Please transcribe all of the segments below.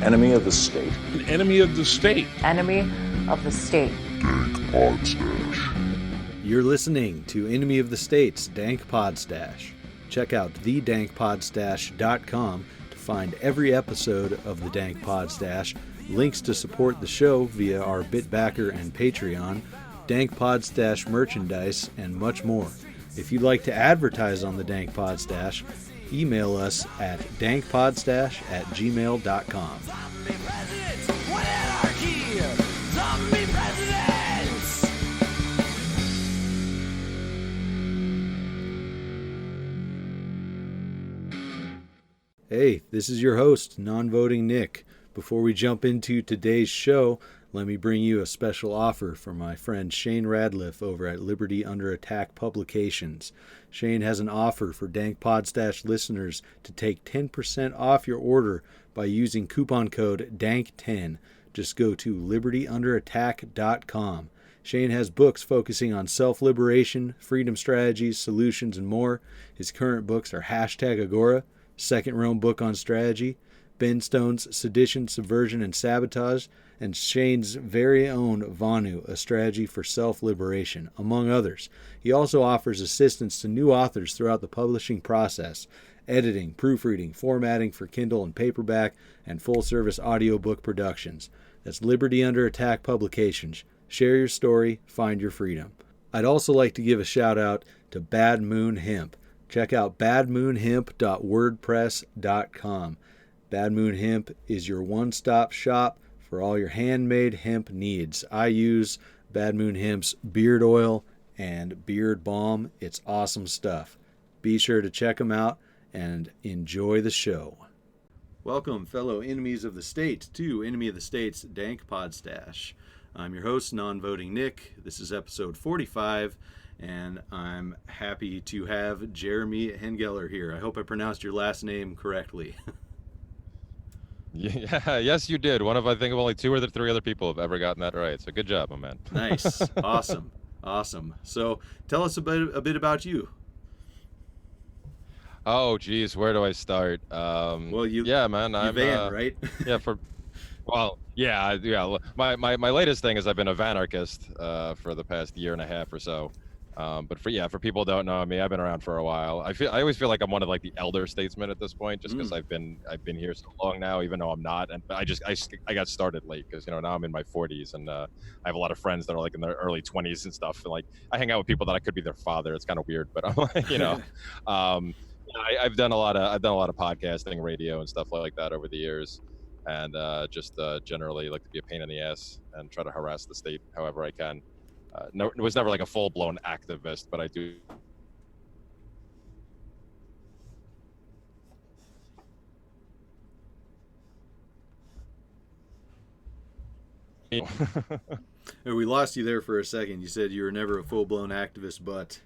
Enemy of the state. An enemy of the state. Enemy of the state. Dank Podstash. You're listening to Enemy of the State's Dank Podstash. Check out thedankpodstash.com to find every episode of the Dank Podstash, links to support the show via our BitBacker and Patreon, Dank Podstash merchandise, and much more. If you'd like to advertise on the Dank Podstash, email us at dankpodstash@gmail.com. Hey, this is your host, NonVotingNick. Before we jump into today's show, let me bring you a special offer from my friend Shane Radliff over at Liberty Under Attack Publications. Shane has an offer for Dank Podstash listeners to take 10% off your order by using coupon code DANK10. Just go to libertyunderattack.com. Shane has books focusing on self-liberation, freedom strategies, solutions, and more. His current books are #Agora, Second Realm Book on Strategy, Ben Stone's Sedition, Subversion, and Sabotage, and Shane's very own Vanu, A Strategy for Self-Liberation, among others. He also offers assistance to new authors throughout the publishing process, editing, proofreading, formatting for Kindle and paperback, and full-service audiobook productions. That's Liberty Under Attack Publications. Share your story, find your freedom. I'd also like to give a shout-out to Bad Moon Hemp. Check out badmoonhemp.wordpress.com. Bad Moon Hemp is your one-stop shop for all your handmade hemp needs. I use Bad Moon Hemp's beard oil and beard balm. It's awesome stuff. Be sure to check them out and enjoy the show. Welcome, fellow enemies of the state, to Enemy of the State's Dank Podstash. I'm your host, NonVotingNick. This is episode 45. And I'm happy to have Jeremy Henggeler here. I hope I pronounced your last name correctly. Yeah, yes, you did. One of, I think, of only 2 or 3 other people have ever gotten that right. So good job, my man. Nice. Awesome. So tell us a bit about you. Oh, geez, where do I start? I'm Van, right? Yeah, My latest thing is I've been a Vanarchist for the past year and a half or so. But for people who don't know me, I've been around for a while. I always feel like I'm one of like the elder statesmen at this point, just because I've been here so long now, even though I'm not. And I got started late because now I'm in my 40s, and I have a lot of friends that are like in their early 20s and stuff. And like I hang out with people that I could be their father. It's kind of weird, but I'm like, I've done a lot of podcasting, radio, and stuff like that over the years, and just generally like to be a pain in the ass and try to harass the state however I can. No, it was never like a full-blown activist, but I do. We lost you there for a second. You said you were never a full-blown activist, but...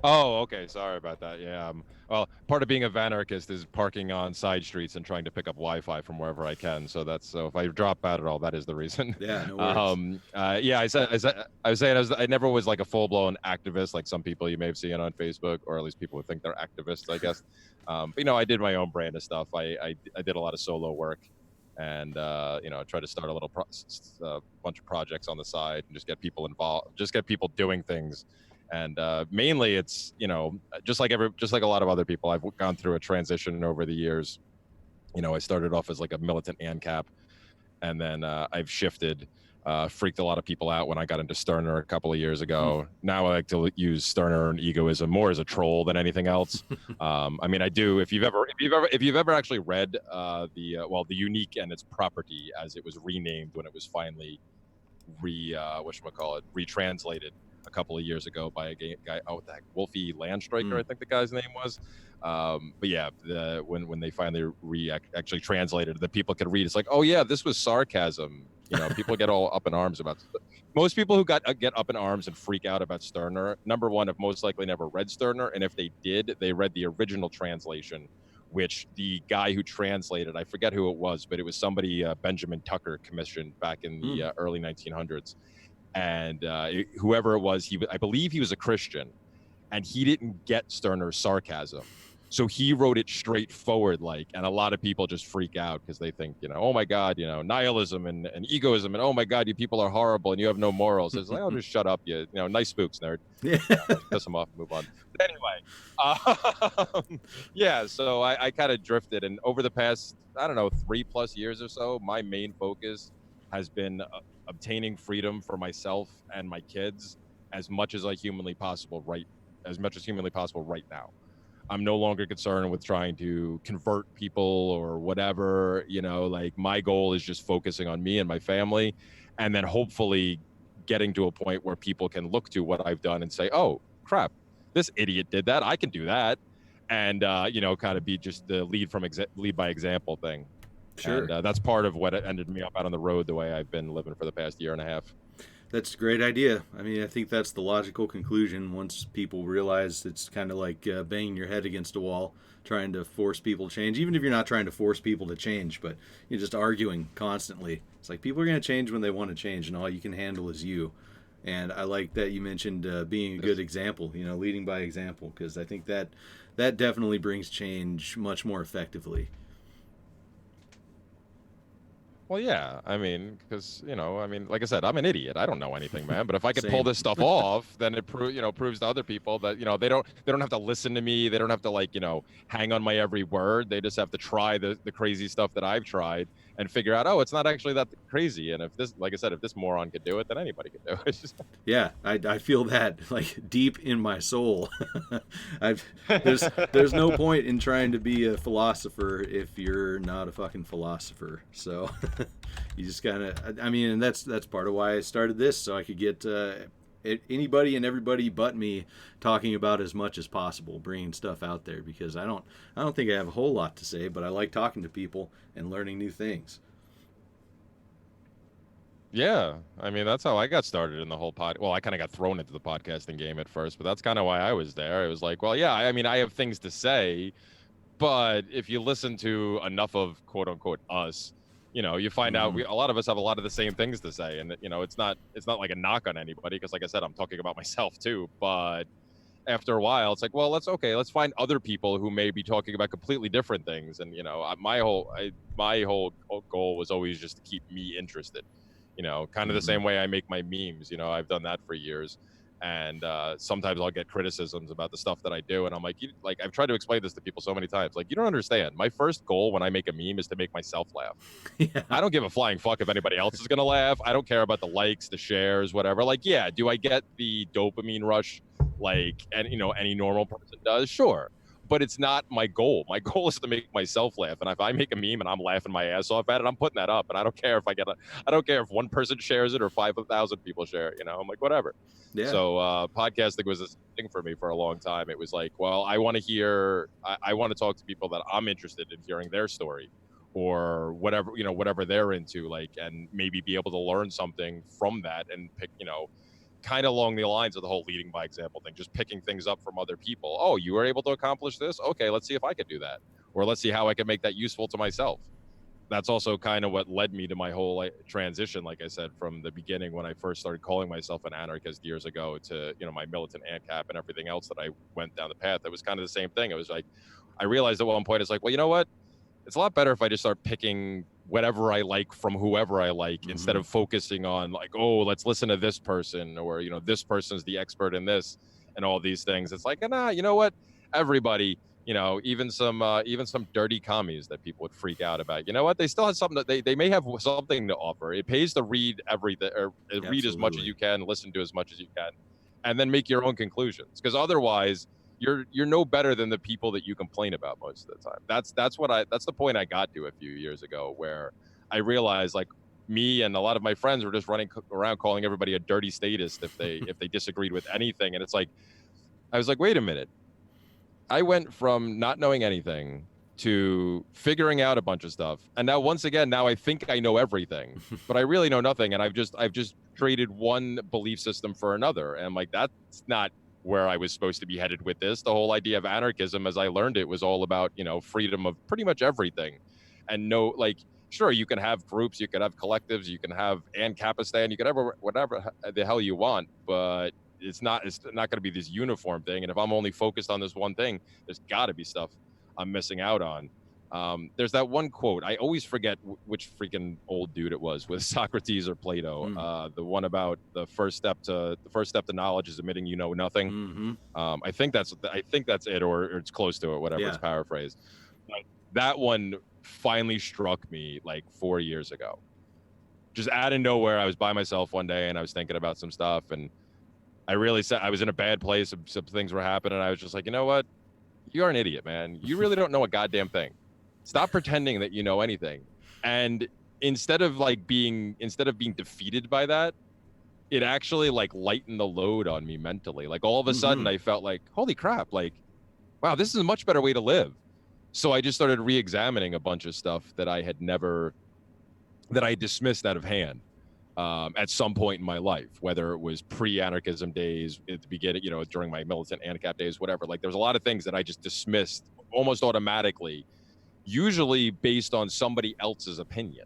Oh, okay. Sorry about that. Yeah. Well, part of being a Vanarchist is parking on side streets and trying to pick up Wi-Fi from wherever I can. So if I drop out at all, that is the reason. Yeah. No worries. I never was like a full-blown activist, like some people you may have seen on Facebook, or at least people who think they're activists, I guess. But I did my own brand of stuff. I did a lot of solo work, and try to start a little bunch of projects on the side and just get people involved, just get people doing things. And mainly it's, just like a lot of other people, I've gone through a transition over the years. I started off as like a militant ANCAP, and then I've shifted, freaked a lot of people out when I got into Stirner a couple of years ago. Now I like to use Stirner and egoism more as a troll than anything else. I do. If you've ever actually read the Unique and Its Property, as it was renamed when it was finally retranslated a couple of years ago by a guy, Wolfie Landstreicher, I think the guy's name was. When they finally actually translated it, that people could read, it's like, oh yeah, this was sarcasm. People get all up in arms about most people who get up in arms and freak out about Stirner, number one, have most likely never read Stirner, and if they did, they read the original translation, which the guy who translated, I forget who it was, but it was somebody Benjamin Tucker commissioned back in the early 1900s. And whoever it was, I believe he was a Christian. and he didn't get Stirner's sarcasm. So he wrote it straightforward, like, and a lot of people just freak out because they think, oh my God, nihilism and egoism, and oh my God, you people are horrible and you have no morals. It's like, oh, just shut up, nice spooks, nerd. Yeah. Piss them off and move on. But anyway, yeah, so I kind of drifted, and over the past, I don't know, 3+ years or so, my main focus has been obtaining freedom for myself and my kids as much as humanly possible right now. I'm no longer concerned with trying to convert people or whatever, like my goal is just focusing on me and my family, and then hopefully getting to a point where people can look to what I've done and say, oh crap, this idiot did that, I can do that. And kind of be just the lead by example thing. Sure. And that's part of what ended me up out on the road the way I've been living for the past year and a half. That's a great idea. I mean, I think that's the logical conclusion once people realize it's kind of like banging your head against a wall, trying to force people to change, even if you're not trying to force people to change, but you're just arguing constantly. It's like people are going to change when they want to change, and all you can handle is you. And I like that you mentioned being a good example, leading by example, because I think that definitely brings change much more effectively. Well, yeah, I mean, because, like I said, I'm an idiot. I don't know anything, man. But if I could pull this stuff off, then it proves to other people that, they don't have to listen to me. They don't have to hang on my every word. They just have to try the crazy stuff that I've tried and figure out, oh, it's not actually that crazy. And if this, like I said, if this moron could do it, then anybody could do it. Yeah, I feel that deep in my soul. There's no point in trying to be a philosopher if you're not a fucking philosopher. So you just gotta, and that's part of why I started this, so I could get anybody and everybody but me talking about as much as possible, bringing stuff out there, because I don't think I have a whole lot to say, but I like talking to people and learning new things. Yeah, that's how I got started in the whole Well, I kind of got thrown into the podcasting game at first, but that's kind of why I was there. It was like, well, yeah, I have things to say, but if you listen to enough of quote unquote us, you find out a lot of us have a lot of the same things to say, and it's not like a knock on anybody, because like I said, I'm talking about myself too. But after a while, it's like, well, let's find other people who may be talking about completely different things. And my whole goal was always just to keep me interested. Kind of the same way I make my memes. I've done that for years, and sometimes I'll get criticisms about the stuff that I do, and I'm like, I've tried to explain this to people so many times. Like, you don't understand. My first goal when I make a meme is to make myself laugh. Yeah. I don't give a flying fuck if anybody else is gonna laugh. I don't care about the likes, the shares, whatever. Like, yeah, do I get the dopamine rush like any normal person does? Sure. But it's not my goal. My goal is to make myself laugh. And if I make a meme and I'm laughing my ass off at it, I'm putting that up. And I don't care if I don't care if one person shares it or 5,000 people share it. I'm like, whatever. Yeah. So podcasting was a thing for me for a long time. It was like, well, I want to talk to people that I'm interested in hearing their story, or whatever, whatever they're into, and maybe be able to learn something from that and pick, kind of along the lines of the whole leading by example thing, just picking things up from other people. Oh, you were able to accomplish this? Okay, let's see if I could do that. Or let's see how I can make that useful to myself. That's also kind of what led me to my whole transition, like I said, from the beginning when I first started calling myself an anarchist years ago to, my militant ANCAP and everything else that I went down the path. It was kind of the same thing. It was like, I realized at one point, it's like, well, you know what? It's a lot better if I just start picking whatever I like from whoever I like, instead of focusing on like, oh, let's listen to this person, or, this person's the expert in this and all these things. It's like, nah, you know what? Everybody, even some dirty commies that people would freak out about, what? They still have something that they may have something to offer. It pays to read everything, or read as much as you can, listen to as much as you can, and then make your own conclusions. Because otherwise, you're no better than the people that you complain about most of the time. That's the point I got to a few years ago, where I realized, like, me and a lot of my friends were just running around calling everybody a dirty statist if they disagreed with anything. And it's like, I was like, wait a minute. I went from not knowing anything to figuring out a bunch of stuff, and now once again, I think I know everything, but I really know nothing. And I've just traded one belief system for another, and I'm like, that's not where I was supposed to be headed with this. The whole idea of anarchism, as I learned it, was all about, freedom of pretty much everything. And sure, you can have groups, you can have collectives, you can have Ancapistan, you can have whatever the hell you want, but it's not going to be this uniform thing. And if I'm only focused on this one thing, there's got to be stuff I'm missing out on. There's that one quote. I always forget which freaking old dude it was, with Socrates or Plato. The one about the first step to knowledge is admitting you know nothing. I think that's it, or it's close to it, whatever. It's paraphrased. But that one finally struck me like 4 years ago. Just out of nowhere, I was by myself one day and I was thinking about some stuff, and I really said I was in a bad place. Some things were happening. I was just like, you know what? You're an idiot, man. You really don't know a goddamn thing. Stop pretending that you know anything. And instead of being defeated by that, it actually like lightened the load on me mentally. Like all of a sudden I felt like, holy crap, like, wow, this is a much better way to live. So I just started re-examining a bunch of stuff that I dismissed out of hand at some point in my life, whether it was pre-anarchism days, at the beginning, during my militant ANCAP days, whatever. Like there's a lot of things that I just dismissed almost automatically, usually based on somebody else's opinion.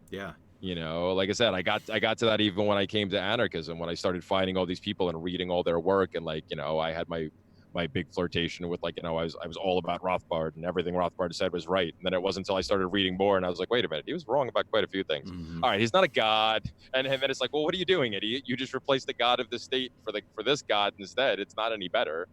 Yeah. Like I said, I got to that even when I came to anarchism, when I started finding all these people and reading all their work, and I had my big flirtation with I was all about Rothbard, and everything Rothbard said was right. And then it wasn't until I started reading more and I was like, wait a minute, he was wrong about quite a few things. All right, he's not a god. And then it's like, well, what are you doing, idiot? You just replaced the god of the state for this god instead. It's not any better.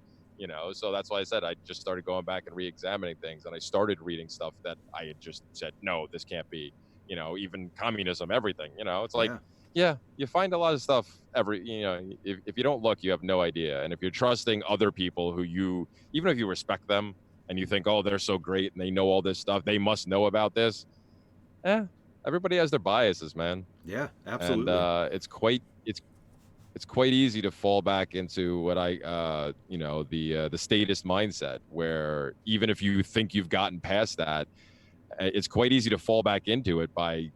So that's why I said I just started going back and re-examining things, and I started reading stuff that I had just said, no, this can't be, even communism, everything, it's like, yeah, you find a lot of stuff if you don't look, you have no idea. And if you're trusting other people who even if you respect them and you think, oh, they're so great and they know all this stuff, they must know about this. Everybody has their biases, man. Yeah, absolutely. And it's quite easy to fall back into what the statist mindset, where even if you think you've gotten past that, it's quite easy to fall back into it by,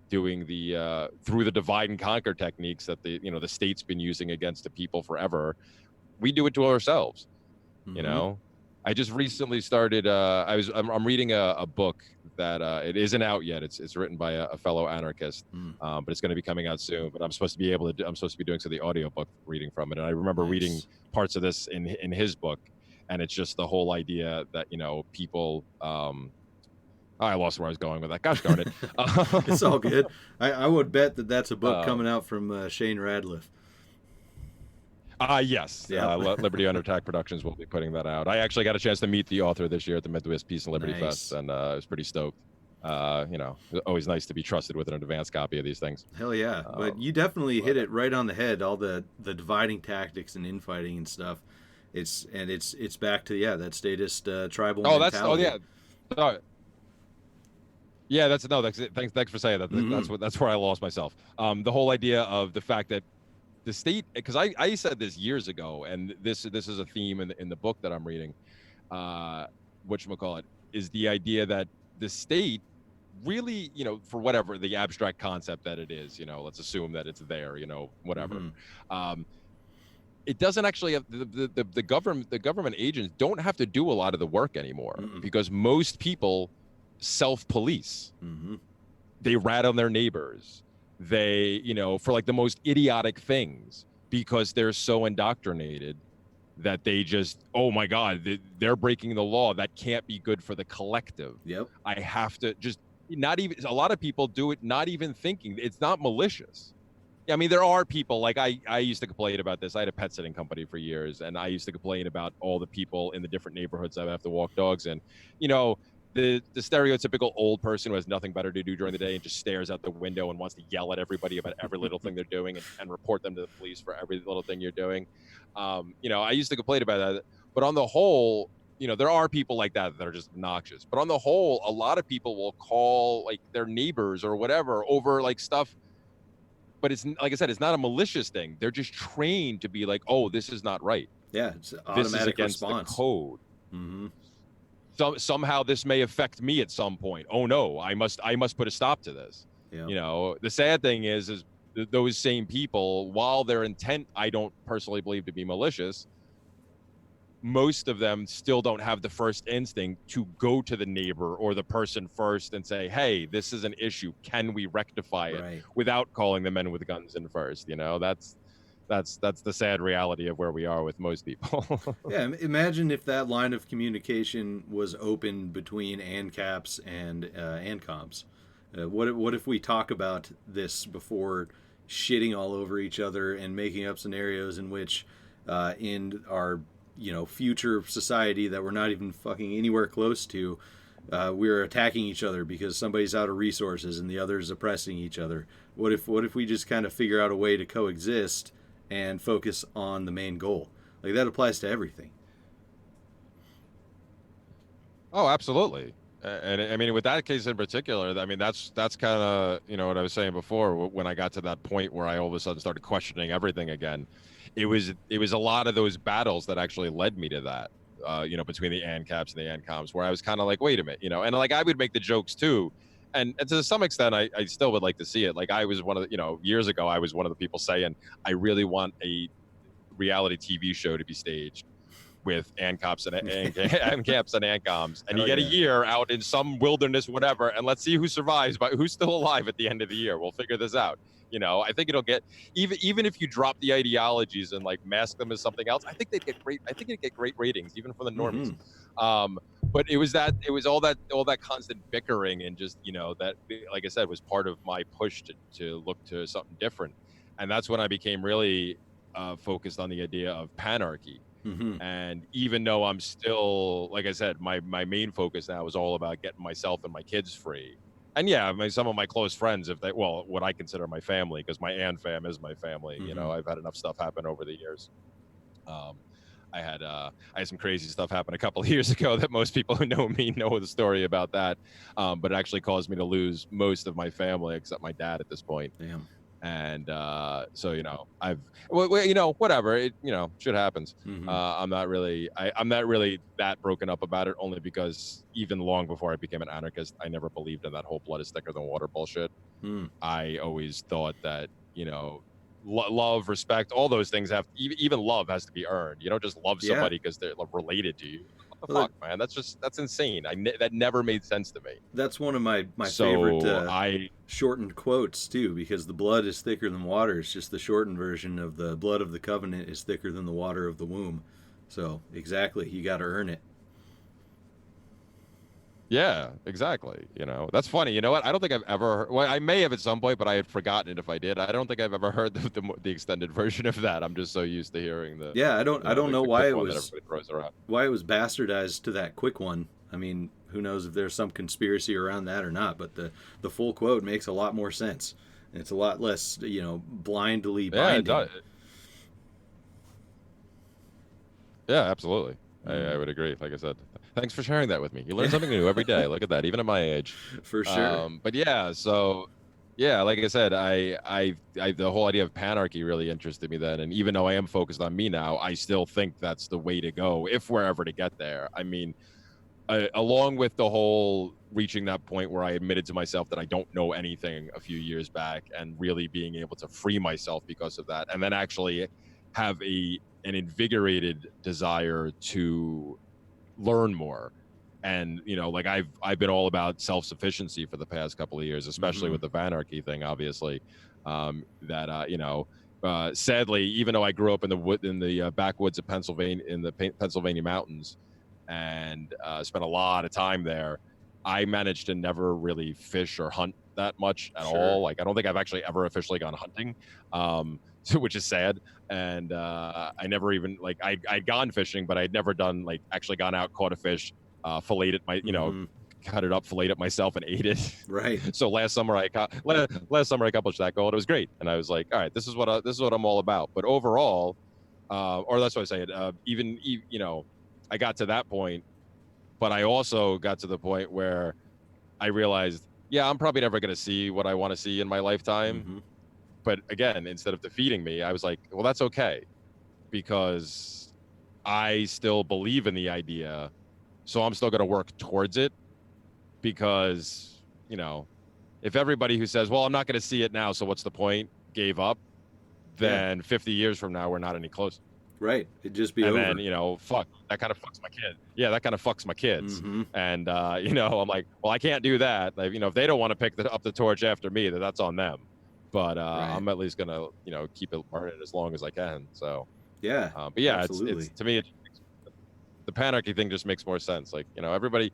doing the through the divide and conquer techniques that the state's been using against the people forever. We do it to ourselves. I just recently started I'm reading a book that it isn't out yet. It's written by a fellow anarchist, but it's going to be coming out soon. But I'm supposed to be doing some of the audiobook reading from it. And I remember reading parts of this in his book, and it's just the whole idea that people I lost where I was going with that. Gosh darn it. It's all good. I would bet that's a book coming out from Shane Radliff. Yes. Liberty Under Attack Productions will be putting that out. I actually got a chance to meet the author this year at the Midwest Peace and Liberty Fest, and I was pretty stoked. It's always nice to be trusted with an advanced copy of these things. Hell yeah. But you definitely hit it right on the head, all the dividing tactics and infighting and stuff. It's back to that statist tribal mentality. Sorry. Yeah, that's thanks for saying that. That's where I lost myself. The whole idea of the fact that the state, because I said this years ago, and this is a theme in the book that I'm reading, whatchamacallit, is the idea that the state really, for whatever the abstract concept that it is, let's assume that it's there, whatever. It doesn't actually have the government agents don't have to do a lot of the work anymore, because most people self-police. They rat on their neighbors. They, for the most idiotic things, because they're so indoctrinated that they just, oh my God, they're breaking the law. That can't be good for the collective. Yep. I have to just not even, a lot of people do it not even thinking. It's not malicious. I mean, there are people, I used to complain about this. I had a pet sitting company for years, and I used to complain about all the people in the different neighborhoods I would have to walk dogs in. The stereotypical old person who has nothing better to do during the day and just stares out the window and wants to yell at everybody about every little thing they're doing and report them to the police for every little thing you're doing. I used to complain about that. But on the whole, there are people like that are just obnoxious. But on the whole, a lot of people will call their neighbors or whatever over stuff. But it's, like I said, it's not a malicious thing. They're just trained to be like, oh, this is not right. Yeah, it's an automatic this is against response. The code. Somehow this may affect me at some point. Oh no, I must put a stop to this. Yeah. The sad thing is those same people, while their intent I don't personally believe to be malicious, most of them still don't have the first instinct to go to the neighbor or the person first and say, hey, this is an issue. Can we rectify it without calling the men with guns in first? That's that's the sad reality of where we are with most people. Yeah, imagine if that line of communication was open between ANCAPs and ANCOMs. What if we talk about this before shitting all over each other and making up scenarios in which in our future society that we're not even fucking anywhere close to, we're attacking each other because somebody's out of resources and the other's oppressing each other. What if we just kind of figure out a way to coexist and focus on the main goal? Like, that applies to everything. Oh, absolutely. And I mean, with that case in particular, I mean, that's kind of, what I was saying before, when I got to that point where I all of a sudden started questioning everything again. It was a lot of those battles that actually led me to that, between the ANCAPs and the ANCOMs, where I was kind of like, wait a minute, and like I would make the jokes too. And to some extent, I still would like to see it. Like, I was one of the, years ago, I was one of the people saying, I really want a reality TV show to be staged with ANCOPs and ANCAPs and ANCOMs, and you get a year out in some wilderness, whatever, and let's see who survives, but who's still alive at the end of the year. We'll figure this out. I think it'll get, even if you drop the ideologies and like mask them as something else, I think it'd get great ratings, even for the normies. But it was all that constant bickering, and just, that, like I said, was part of my push to look to something different. And that's when I became really focused on the idea of panarchy. And even though I'm still, like I said, my main focus now is all about getting myself and my kids free. And yeah, some of my close friends, what I consider my family, because my fam is my family. I've had enough stuff happen over the years. I had some crazy stuff happen a couple of years ago that most people who know me know the story about that. But it actually caused me to lose most of my family except my dad at this point. Damn. And so whatever, it shit happens. I'm not really that broken up about it, only because even long before I became an anarchist, I never believed in that whole blood is thicker than water bullshit. I always thought that love, respect, all those things even love has to be earned. You don't just love somebody because they're related to you. What the fuck, man? That's insane. That never made sense to me. That's one of my favorite shortened quotes too, because the blood is thicker than water. It's just the shortened version of the blood of the covenant is thicker than the water of the womb. So exactly, you got to earn it. Yeah, exactly. That's funny. You know what? I don't think I've ever. Well, I may have at some point, but I had forgotten it if I did. I don't think I've ever heard the extended version of that. I'm just so used to hearing the. Yeah, I don't know why it was bastardized to that quick one. I mean, who knows if there's some conspiracy around that or not? But the full quote makes a lot more sense. And it's a lot less, blindly binding. Yeah, it does. Yeah, absolutely. I would agree. Like I said. Thanks for sharing that with me. You learn something new every day. Look at that, even at my age. For sure. But yeah, so yeah, like I said, I the whole idea of panarchy really interested me then. And even though I am focused on me now, I still think that's the way to go if we're ever to get there. I mean, along with the whole reaching that point where I admitted to myself that I don't know anything a few years back, and really being able to free myself because of that, and then actually have an invigorated desire to learn more. And like I've been all about self-sufficiency for the past couple of years, especially with the Vanarchy thing, obviously. Sadly, even though I grew up in the backwoods of Pennsylvania, in the Pennsylvania mountains, and spent a lot of time there, I managed to never really fish or hunt that much at all. Like, I don't think I've actually ever officially gone hunting, which is sad. And I never even, like, I'd gone fishing, but I'd never done, like, actually gone out, caught a fish, filleted cut it up, filleted it myself, and ate it. Right. So last summer I accomplished that goal. And it was great. And I was like, all right, this is what I'm all about. But overall, or that's what I say. I got to that point, but I also got to the point where I realized, yeah, I'm probably never going to see what I want to see in my lifetime. But again, instead of defeating me, I was like, well, that's okay, because I still believe in the idea. So I'm still going to work towards it, because, if everybody who says, well, I'm not going to see it now, so what's the point, gave up, then 50 years from now, we're not any closer. Right. It'd just be over. And then, fuck, that kind of fucks my kid. Yeah, that kind of fucks my kids. And, I'm like, well, I can't do that. Like, if they don't want to pick up the torch after me, that's on them. but Right. I'm at least gonna keep it burning as long as I can. So Yeah. but yeah, absolutely. it's to me, the panarchy thing just makes more sense. Like, everybody,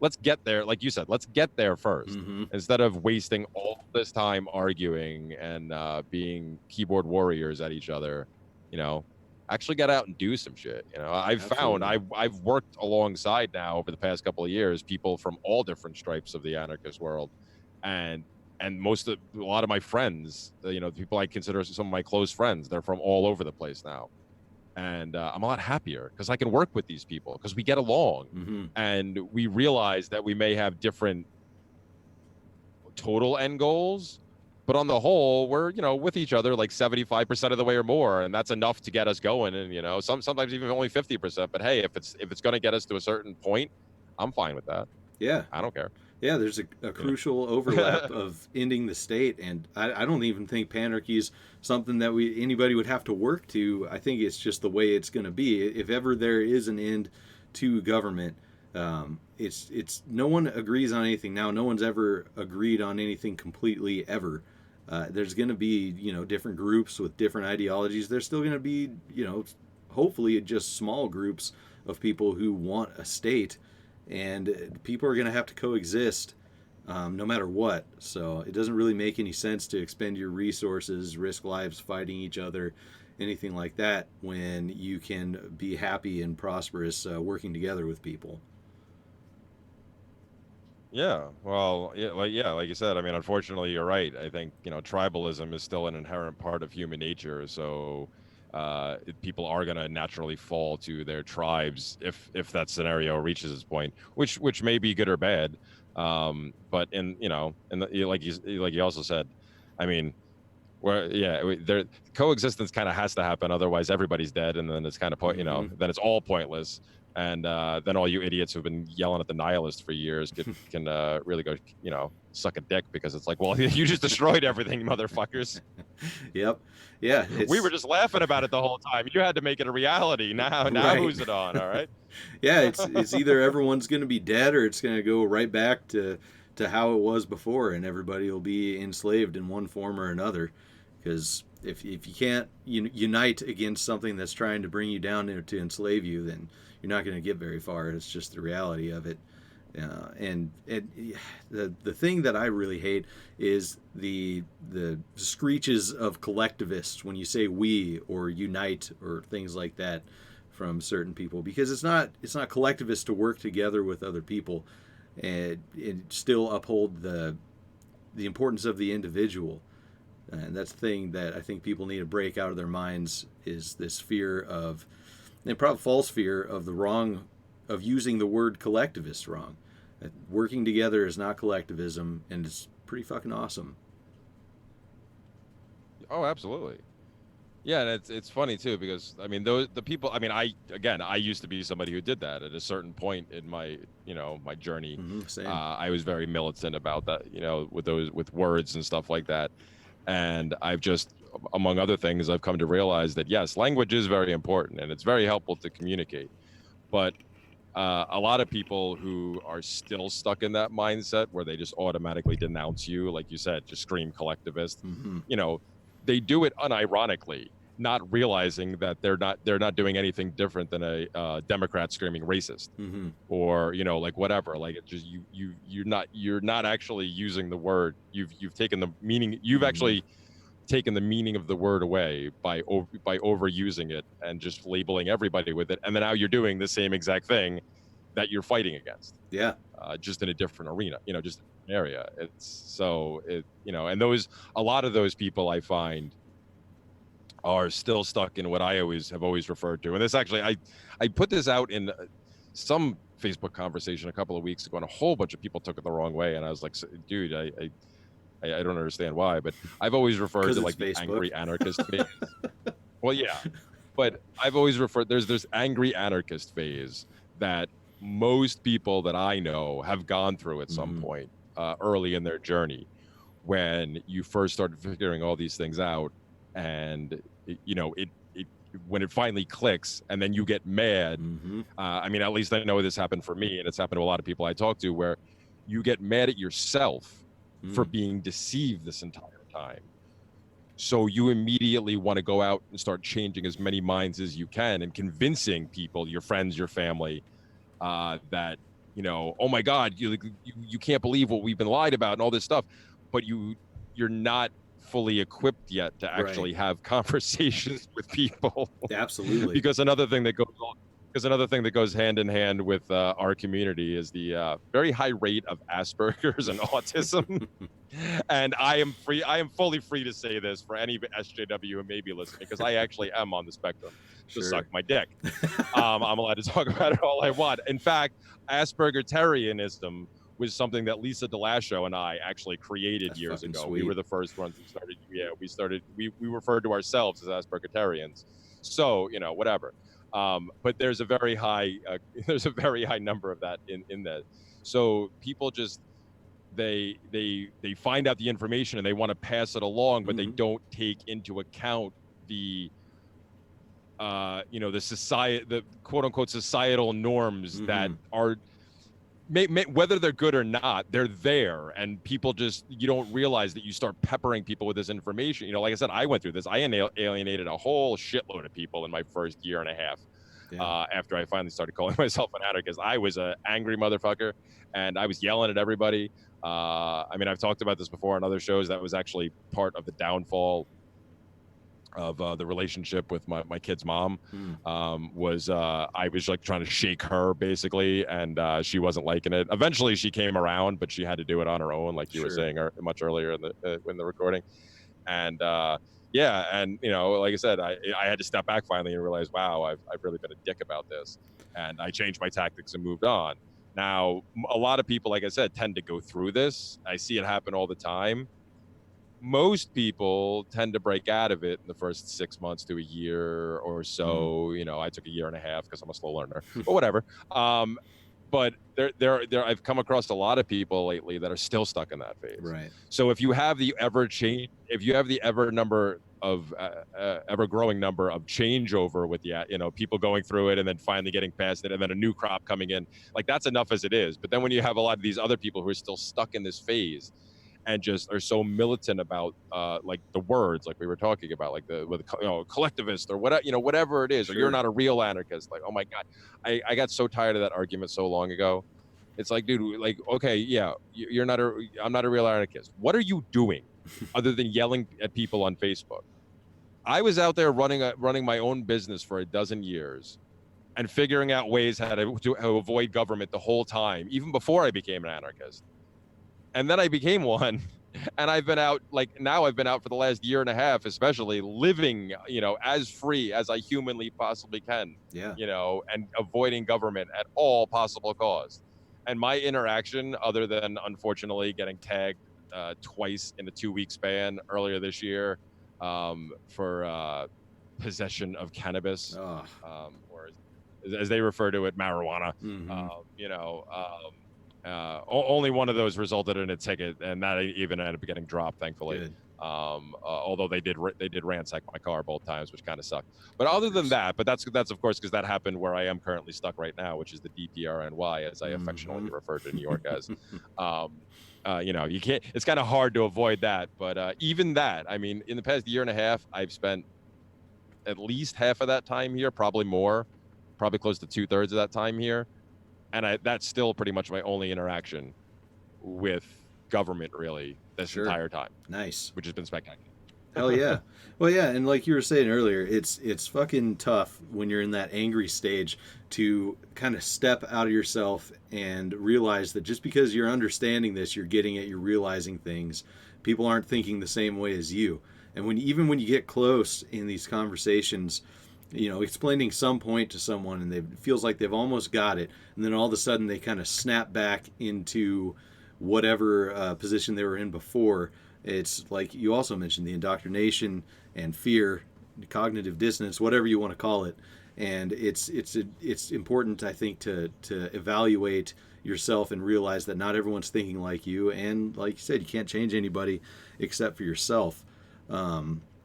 let's get there. Like you said, let's get there first, Mm-hmm. instead of wasting all this time arguing and being keyboard warriors at each other. Actually get out and do some shit. I've found Absolutely. I've worked alongside now over the past couple of years people from all different stripes of the anarchist world, and a lot of my friends, the people I consider some of my close friends, they're from all over the place now. And I'm a lot happier because I can work with these people because we get along, Mm-hmm. and we realize that we may have different total end goals, but on the whole, we're with each other like 75% of the way or more, and that's enough to get us going. And sometimes even only 50%. But hey, if it's going to get us to a certain point, I'm fine with that. Yeah. I don't care. Yeah, there's a crucial overlap of ending the state, and I don't even think panarchy is something that anybody would have to work to. I think it's just the way it's going to be. If ever there is an end to government, it's no one agrees on anything now. No one's ever agreed on anything completely ever. There's going to be different groups with different ideologies. There's still going to be hopefully just small groups of people who want a state. And people are going to have to coexist no matter what. So it doesn't really make any sense to expend your resources, risk lives fighting each other, anything like that, when you can be happy and prosperous working together with people. Yeah, well, like you said, I mean, unfortunately, you're right. I think tribalism is still an inherent part of human nature. So people are going to naturally fall to their tribes if that scenario reaches its point, which may be good or bad. But like you also said, I mean, there coexistence kind of has to happen, otherwise everybody's dead, and then it's kind of then it's all pointless. And then all you idiots who've been yelling at the nihilist for years can really go suck a dick, because it's like, well, you just destroyed everything, motherfuckers. Yep. Yeah. We were just laughing about it the whole time. You had to make it a reality. Now Right. who's it on? All right. Yeah, it's either everyone's going to be dead, or it's going to go right back to how it was before, and everybody will be enslaved in one form or another. Because if you can't unite against something that's trying to bring you down to enslave you, then you're not going to get very far. It's just the reality of it. And the thing that I really hate is the screeches of collectivists when you say we or unite or things like that from certain people, because it's not collectivist to work together with other people and still uphold the importance of the individual. And that's the thing that I think people need to break out of their minds, is this fear of, and probably false fear of, the wrong of using the word collectivist wrong. Working together is not collectivism, and it's pretty fucking awesome. Oh, absolutely. Yeah, and it's funny too, because I mean the people, I mean, I used to be somebody who did that at a certain point in my my journey. Same. I was very militant about that, with words and stuff like that. And I've just, among other things, I've come to realize that yes, language is very important and it's very helpful to communicate. But a lot of people who are still stuck in that mindset where they just automatically denounce you, like you said, just scream collectivist, they do it unironically, not realizing that they're not doing anything different than a Democrat screaming racist, or like whatever. Like, it's just you're not actually using the word. You've taken the meaning. You've actually taken the meaning of the word away by overusing it and just labeling everybody with it. And then now you're doing the same exact thing that you're fighting against. Yeah. Just in a different arena, just an area. And a lot of those people I find are still stuck in what I have always referred to. And this actually, I put this out in some Facebook conversation a couple of weeks ago, and a whole bunch of people took it the wrong way. And I was like, dude, I don't understand why, but I've always referred to like the angry anarchist phase. Well, yeah, but I've always referred, there's this angry anarchist phase that most people that I know have gone through at some point early in their journey, when you first started figuring all these things out, and when it finally clicks, and then you get mad. I mean, at least I know this happened for me, and it's happened to a lot of people I talk to, where you get mad at yourself for being deceived this entire time. So you immediately want to go out and start changing as many minds as you can and convincing people, your friends, your family, that, oh my God, you can't believe what we've been lied about and all this stuff. But you're not fully equipped yet to actually have conversations with people. Absolutely. Because another thing that goes hand in hand with our community is the very high rate of Asperger's and autism. And I am fully free to say this for any SJW who may be listening, because I actually am on the spectrum. Just suck my dick. I'm allowed to talk about it all I want. In fact, Aspergertarianism was something that Lisa DeLasho and I actually created years ago. Sweet. We were the first ones who started. We referred to ourselves as Aspergertarians. So, whatever. But there's a very high number of that in that. So people just they find out the information and they want to pass it along, but they don't take into account the the quote unquote societal norms that are whether they're good or not, they're there, and people you don't realize that you start peppering people with this information. Like I said, I went through this. I alienated a whole shitload of people in my first year and a half. After I finally started calling myself an anarchist. I was an angry motherfucker, and I was yelling at everybody. I've talked about this before on other shows. That was actually part of the downfall of the relationship with my kid's mom. I was like trying to shake her basically, and she wasn't liking it. Eventually she came around, but she had to do it on her own, like you were saying much earlier in the recording. And and like I said, I had to step back finally and realize, wow, I've really been a dick about this, and I changed my tactics and moved on. Now, a lot of people, like I said, tend to go through this. I see it happen all the time. Most people tend to break out of it in the first 6 months to a year or so. I took a year and a half because I'm a slow learner, but whatever. But I've come across a lot of people lately that are still stuck in that phase. Right. So if you have the ever growing number of changeover with people going through it and then finally getting past it, and then a new crop coming in, like that's enough as it is. But then when you have a lot of these other people who are still stuck in this phase and just are so militant about like the words, like we were talking about, like collectivist or whatever it is, or you're not a real anarchist. Like, oh my God, I got so tired of that argument so long ago. It's like, dude, like, okay, yeah, I'm not a real anarchist. What are you doing other than yelling at people on Facebook? I was out there running my own business for a dozen years and figuring out ways how to avoid government the whole time, even before I became an anarchist. And then I became one, and I've been out for the last year and a half, especially living, as free as I humanly possibly can, and avoiding government at all possible costs. And my interaction, other than unfortunately getting tagged twice in a 2-week span earlier this year for possession of cannabis, or as they refer to it, marijuana, only one of those resulted in a ticket, and that even ended up getting dropped, thankfully. Although they did ransack my car both times, which kind of sucked. But other than that, but that's of course because that happened where I am currently stuck right now, which is the DPRNY, as I affectionately refer to New York as. You can't. It's kind of hard to avoid that, but even that, I mean, in the past year and a half, I've spent at least half of that time here, probably more, probably close to 2/3 of that time here. And that's still pretty much my only interaction with government, really, this entire time. Nice. Which has been spectacular. Hell yeah. Well, yeah, and like you were saying earlier, it's fucking tough when you're in that angry stage to kind of step out of yourself and realize that just because you're understanding this, you're getting it, you're realizing things. People aren't thinking the same way as you. And even when you get close in these conversations, explaining some point to someone and it feels like they've almost got it, and then all of a sudden they kind of snap back into whatever position they were in before. It's like you also mentioned, the indoctrination and fear, cognitive dissonance, whatever you want to call it. And it's important, I think, to evaluate yourself and realize that not everyone's thinking like you, and like you said, you can't change anybody except for yourself.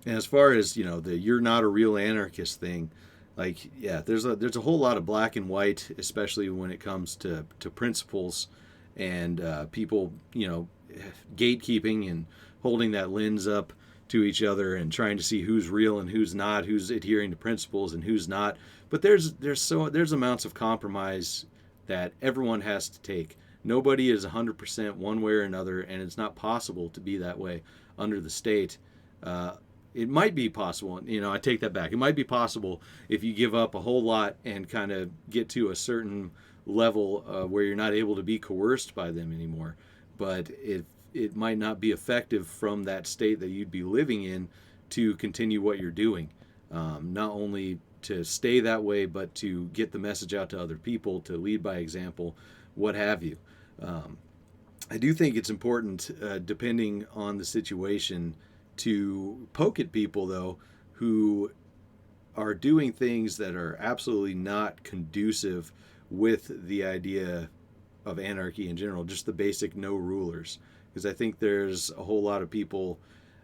And as far as the "you're not a real anarchist" thing, like, yeah, there's a whole lot of black and white, especially when it comes to principles and people gatekeeping and holding that lens up to each other and trying to see who's real and who's not, who's adhering to principles and who's not. But there's amounts of compromise that everyone has to take. Nobody is 100% one way or another, and it's not possible to be that way under the state. It might be possible, I take that back. It might be possible if you give up a whole lot and kind of get to a certain level where you're not able to be coerced by them anymore. But it might not be effective from that state that you'd be living in to continue what you're doing. Not only to stay that way, but to get the message out to other people, to lead by example, what have you. I do think it's important, depending on the situation, to poke at people, though, who are doing things that are absolutely not conducive with the idea of anarchy in general, just the basic no rulers. Because I think there's a whole lot of people,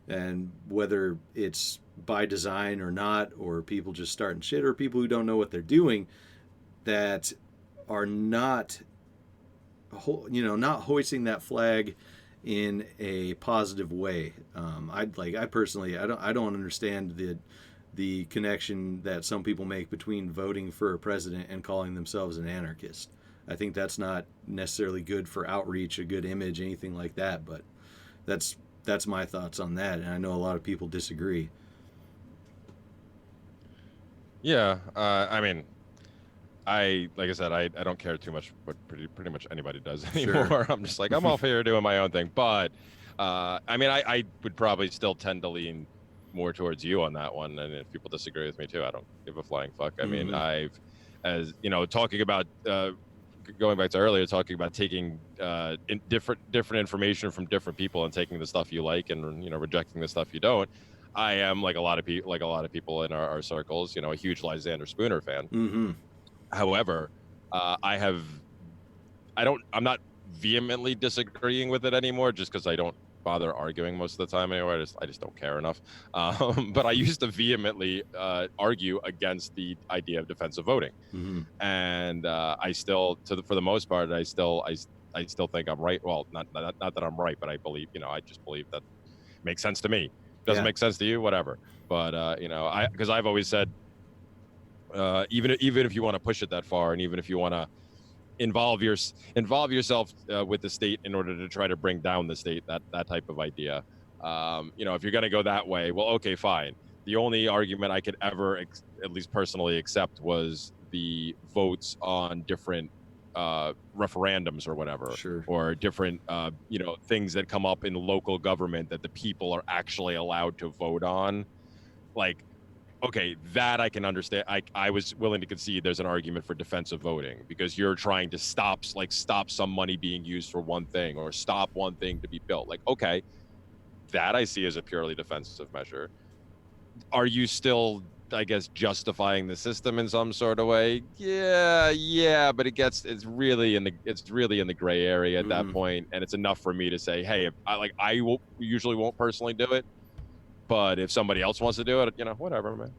and whether it's by design or not, or people just starting shit, or people who don't know what they're doing, that are not hoisting that flag in a positive way. I personally don't understand the connection that some people make between voting for a president and calling themselves an anarchist. I think that's not necessarily good for outreach, a good image, anything like that. But that's my thoughts on that, and I know a lot of people disagree. Yeah, I mean, like I said, I don't care too much what pretty much anybody does anymore. Sure. I'm just like, I'm off here doing my own thing. But I mean, I would probably still tend to lean more towards you on that one. And if people disagree with me too, I don't give a flying fuck. I mean, talking about going back to earlier, talking about taking different information from different people and taking the stuff you like and rejecting the stuff you don't. I am like a lot of people in our circles, a huge Lysander Spooner fan. Mm-hmm. However, I'm not vehemently disagreeing with it anymore, just because I don't bother arguing most of the time anymore. I just don't care enough. But I used to vehemently argue against the idea of defensive voting, mm-hmm. and I still, for the most part, I still think I'm right. Well, not that I'm right, but I believe, I just believe that makes sense to me. Doesn't make sense to you, whatever. But because I've always said, even if you want to push it that far, and even if you want to involve yourself with the state in order to try to bring down the state, that type of idea, if you're going to go that way, well, okay, fine. The only argument I could ever at least personally accept was the votes on different referendums or whatever, sure. Or different things that come up in local government that the people are actually allowed to vote on. Like, okay, that I can understand. I was willing to concede there's an argument for defensive voting, because you're trying to stop some money being used for one thing, or stop one thing to be built. Like, okay, that I see as a purely defensive measure. Are you still, I guess, justifying the system in some sort of way? Yeah, but it's really in the gray area at that point, and it's enough for me to say, hey, I usually won't personally do it, but if somebody else wants to do it, whatever, man.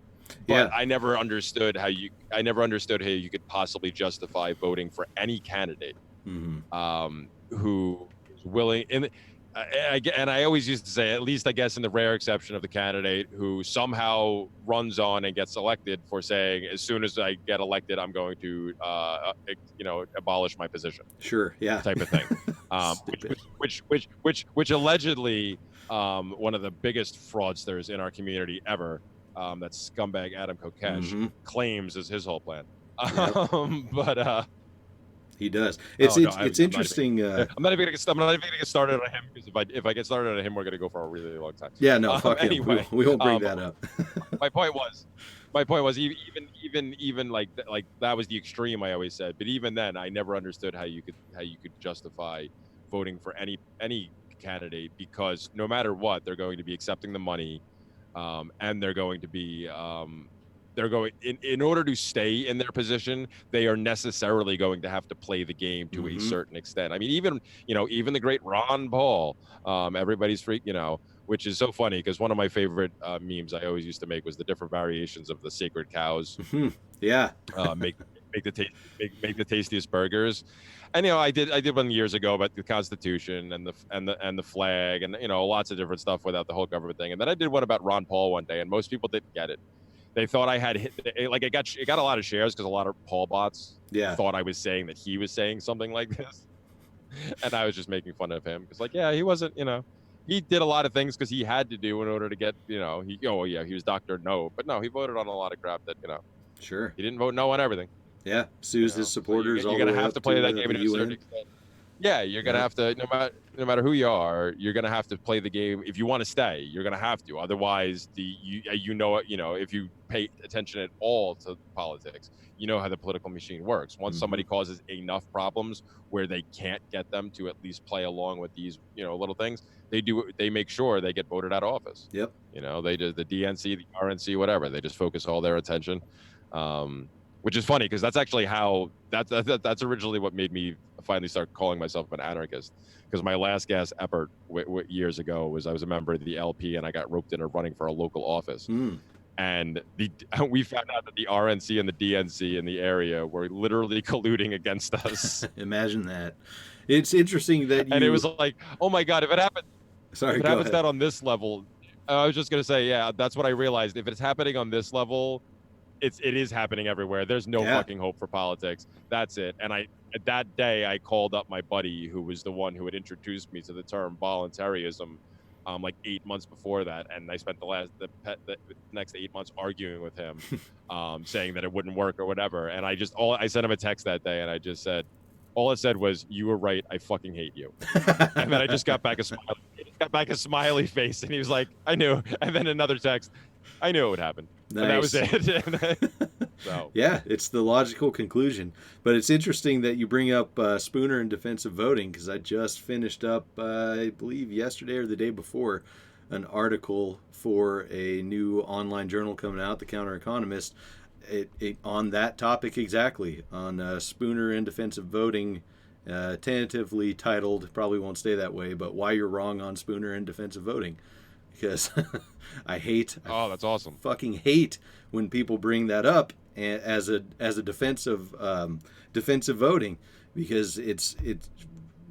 But I never understood how you could possibly justify voting for any candidate who is willing. And I always used to say, at least I guess in the rare exception of the candidate who somehow runs on and gets elected for saying, as soon as I get elected, I'm going to, abolish my position. Sure. Yeah. Type of thing. Which allegedly, one of the biggest fraudsters in our community ever, that scumbag Adam Kokesh, claims is his whole plan. But he does. It's interesting. I'm not even gonna get started on him, because if I get started on him, we're gonna go for a really long time. Yeah, no, fuck him. Anyway, we won't bring that up. my point was even like that was the extreme I always said. But even then, I never understood how you could justify voting for any candidate, because no matter what, they're going to be accepting the money, and they're going to be in order to stay in their position, they are necessarily going to have to play the game to a certain extent. I mean, even the great Ron Paul, everybody's which is so funny, because one of my favorite memes I always used to make was the different variations of the sacred cows. Yeah. make the tastiest burgers. And I did one years ago about the Constitution and the flag and lots of different stuff without the whole government thing. And then I did one about Ron Paul one day, and most people didn't get it. They thought I had it got a lot of shares because a lot of Paul bots thought I was saying that he was saying something like this, and I was just making fun of him because he wasn't he did a lot of things because he had to do in order to get he was Dr. No, but no, he voted on a lot no that Sure, he didn't vote no on everything. Yeah, sues his supportors. So you're gonna have to play that game to a certain extent. Yeah, you're gonna have to, no matter who you are, you're gonna have to play the game if you want to stay. You're gonna have to. Otherwise, if you pay attention at all to politics, you know how the political machine works. Once somebody causes enough problems where they can't get them to at least play along with these, little things, they make sure they get voted out of office. Yep. They do the DNC, the RNC, whatever. They just focus all their attention. Which is funny because that's actually how that's originally what made me finally start calling myself an anarchist. Because my last gas effort years ago was I was a member of the LP and I got roped into running for a local office. And we found out that the RNC and the DNC in the area were literally colluding against us. Imagine that. It's interesting that and it was like, oh my God, if it happens that on this level, I was just gonna say, yeah, that's what I realized. If it's happening on this level, it is happening everywhere. There's no fucking hope for politics. That's it. And that day I called up my buddy who was the one who had introduced me to the term voluntarism, like 8 months before that, and I spent the next 8 months arguing with him, saying that it wouldn't work or whatever. And I sent him a text that day, and I just said, all it said was, "You were right. I fucking hate you." And then I just got back a smiley face, and he was like, "I knew." And then another text, "I knew it would happen." Nice. And that was it. So. Yeah, it's the logical conclusion. But it's interesting that you bring up Spooner in defense of voting, because I just finished up, I believe yesterday or the day before, an article for a new online journal coming out, The Counter Economist, on that topic exactly, on Spooner in defense of voting, tentatively titled, probably won't stay that way, but Why You're Wrong on Spooner in Defense of Voting. Because that's awesome. Fucking hate when people bring that up as a defense of voting, because it's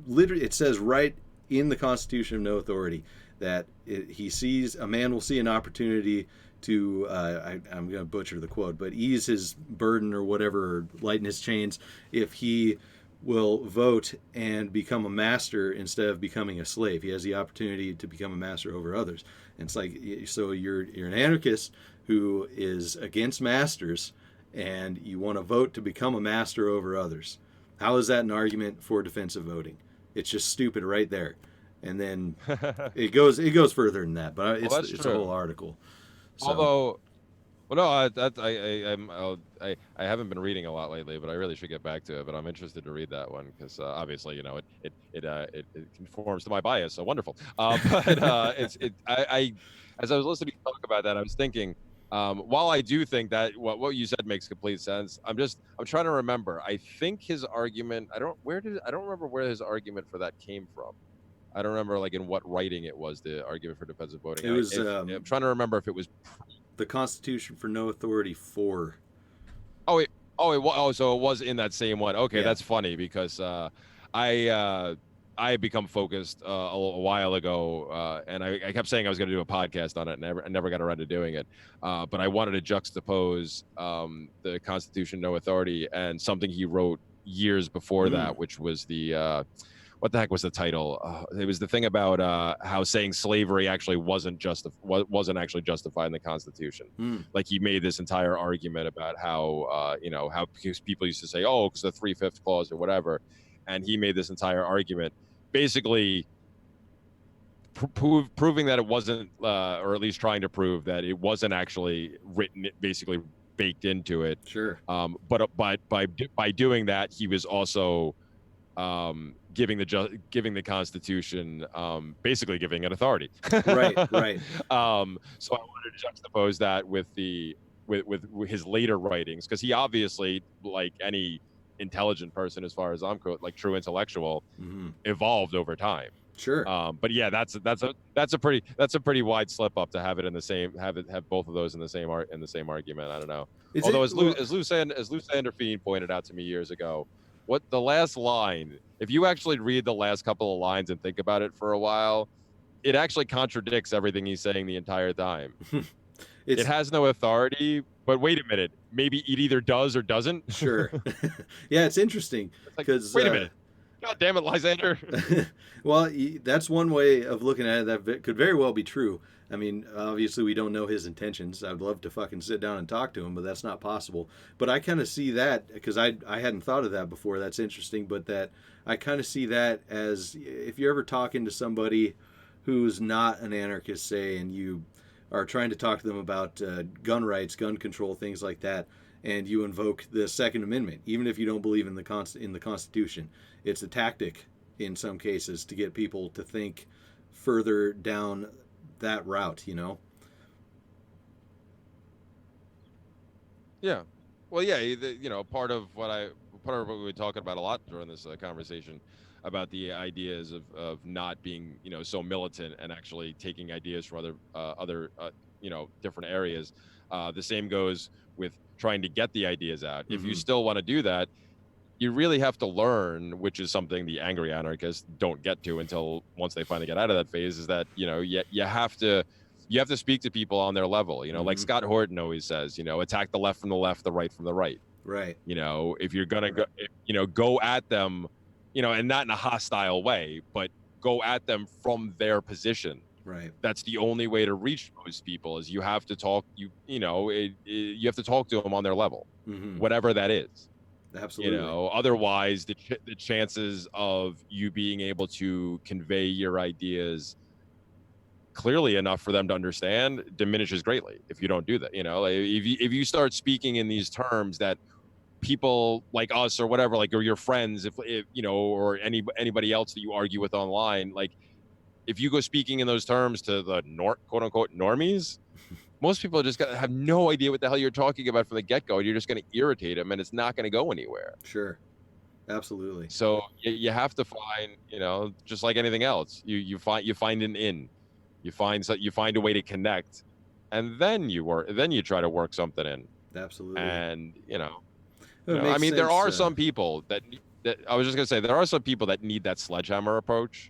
literally, it says right in the Constitution of No Authority that a man will see an opportunity to I'm going to butcher the quote, but ease his burden or whatever, or lighten his chains, if he will vote and become a master instead of becoming a slave. He has the opportunity to become a master over others. And it's like, so you're an anarchist who is against masters, and you want to vote to become a master over others. How is that an argument for defensive voting? It's just stupid right there. And then it goes further than that, but it's a whole article. So. Although, well, no, I haven't been reading a lot lately, but I really should get back to it. But I'm interested to read that one because obviously, it conforms to my bias. So wonderful. But as I was listening to you talk about that, I was thinking, while I do think that what you said makes complete sense, I'm trying to remember. I think his argument, I don't remember where his argument for that came from. I don't remember like in what writing it was, the argument for defensive voting. It was. I'm trying to remember if it was the Constitution for No Authority 4. So it was in that same one. Okay, yeah. That's funny because I had become focused a while ago, and I kept saying I was going to do a podcast on it, and I never got around to doing it. But I wanted to juxtapose the Constitution, No Authority, and something he wrote years before that, which was the what the heck was the title? It was the thing about how saying slavery actually wasn't actually justified in the Constitution. Like he made this entire argument about how how people used to say, oh, because the 3/5 clause or whatever, and he made this entire argument, basically proving that it wasn't, or at least trying to prove that it wasn't actually written, basically baked into it. Sure. But by doing that, he was also giving the Constitution, basically giving it authority. Right. So I wanted to juxtapose that with with his later writings, because he obviously, like any intelligent person, as far as I'm like true intellectual, evolved over time. Sure. But yeah, that's a pretty wide slip up to have it in the same have both of those in the same argument. I don't know. Although as Lou Sanderfine pointed out to me years ago, what the last line, if you actually read the last couple of lines and think about it for a while, it actually contradicts everything he's saying the entire time. It has no authority, but wait a minute, maybe it either does or doesn't. Sure. Yeah, it's interesting because wait a minute. God damn it, Lysander. Well, that's one way of looking at it that could very well be true. I mean, obviously we don't know his intentions. I'd love to fucking sit down and talk to him, but that's not possible. But I kind of see that, because I hadn't thought of that before. That's interesting, but that I kind of see that as, if you're ever talking to somebody who's not an anarchist, say, and you are trying to talk to them about gun rights, gun control, things like that, and you invoke the Second Amendment, even if you don't believe in the Constitution. It's a tactic in some cases to get people to think further down that route, you know? Yeah. Well, yeah, you know, part of what we were talking about a lot during this conversation about the ideas of not being, you know, so militant and actually taking ideas from other you know, different areas. The same goes with trying to get the ideas out. If you still want to do that, you really have to learn, which is something the angry anarchists don't get to until once they finally get out of that phase, is that, you know, you have to speak to people on their level, you know, like Scott Horton always says, you know, attack the left from the left, the right from the right. Right. You know, if you're going to go at them, you know, and not in a hostile way, but go at them from their position. Right. That's the only way to reach those people, is you have to talk, you have to talk to them on their level, whatever that is. Absolutely. You know, otherwise the chances of you being able to convey your ideas clearly enough for them to understand diminishes greatly if you don't do that. You know, like if you start speaking in these terms that people like us or whatever, like, or your friends, if you know, or anybody else that you argue with online, like, if you go speaking in those terms to the quote unquote normies, most people are just gonna have no idea what the hell you're talking about from the get-go. You're just going to irritate them, and it's not going to go anywhere. Sure. Absolutely. So you have to find, you know, just like anything else, you find an in, you find a way to connect, and then you try to work something in. Absolutely. And you know, I mean, there are some people that I was just going to say, there are some people that need that sledgehammer approach.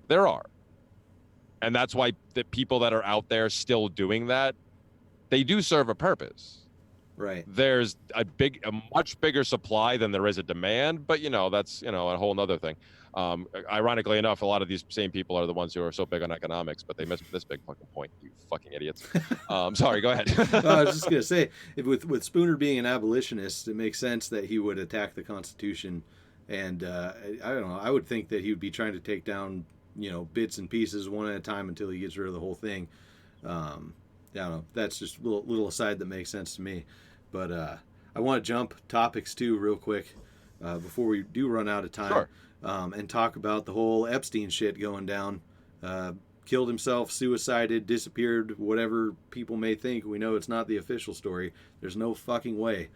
There are. And that's why the people that are out there still doing that, they do serve a purpose. Right. There's a much bigger supply than there is a demand, but you know, that's, you know, a whole nother thing. Ironically enough, a lot of these same people are the ones who are so big on economics, but they miss this big fucking point, you fucking idiots. Sorry, go ahead. I was just going to say, with Spooner being an abolitionist, it makes sense that he would attack the Constitution. And I don't know, I would think that he would be trying to take down, you know, bits and pieces one at a time until he gets rid of the whole thing. I don't know. That's just a little aside that makes sense to me. But I want to jump topics too real quick before we do run out of time. Sure. And talk about the whole Epstein shit going down. Killed himself, suicided, disappeared, whatever people may think. We know it's not the official story. There's no fucking way.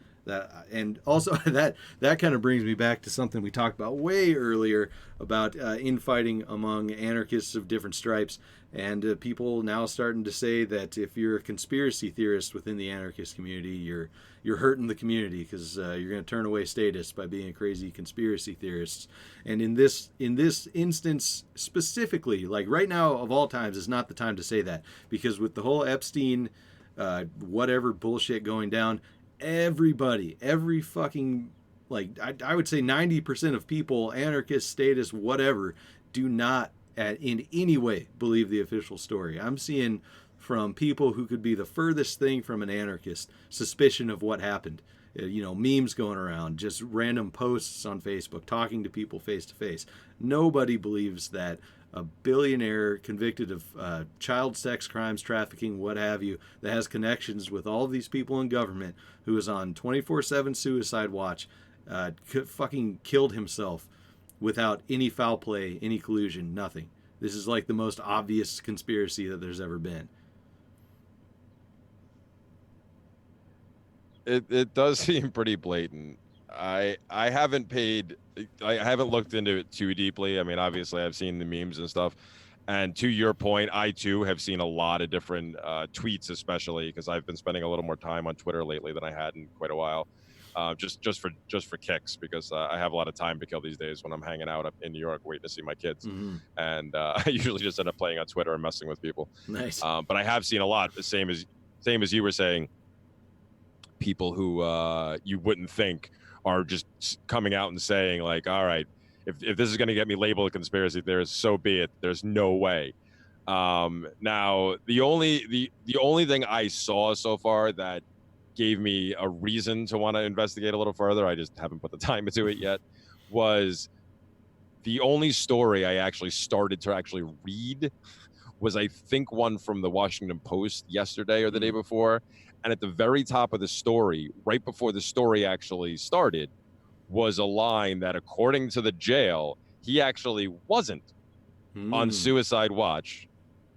And also that kind of brings me back to something we talked about way earlier about infighting among anarchists of different stripes, and people now starting to say that if you're a conspiracy theorist within the anarchist community, you're hurting the community because you're going to turn away statists by being a crazy conspiracy theorist. And in this instance specifically, like right now of all times is not the time to say that, because with the whole Epstein whatever bullshit going down, every fucking, like, I would say 90% of people, anarchists, statists, whatever, do not in any way believe the official story. I'm seeing from people who could be the furthest thing from an anarchist suspicion of what happened. You know, memes going around, just random posts on Facebook, talking to people face to face. Nobody believes that a billionaire convicted of child sex crimes, trafficking, what have you, that has connections with all of these people in government, who is on 24/7 suicide watch, fucking killed himself without any foul play, any collusion, nothing. This is like the most obvious conspiracy that there's ever been. It does seem pretty blatant. I haven't paid. I haven't looked into it too deeply. I mean, obviously, I've seen the memes and stuff. And to your point, I too have seen a lot of different tweets, especially because I've been spending a little more time on Twitter lately than I had in quite a while. Just for kicks, because I have a lot of time to kill these days when I'm hanging out up in New York waiting to see my kids, and I usually just end up playing on Twitter and messing with people. Nice. But I have seen a lot, the same as you were saying, people who you wouldn't think are just coming out and saying like, all right, if this is going to get me labeled a conspiracy theorist, so be it. There's no way. Now the only thing I saw so far that gave me a reason to want to investigate a little further, I just haven't put the time into it yet, was the only story I actually started to actually read was, I think, one from the Washington Post yesterday or the day before. And at the very top of the story, right before the story actually started, was a line that, according to the jail, he actually wasn't on suicide watch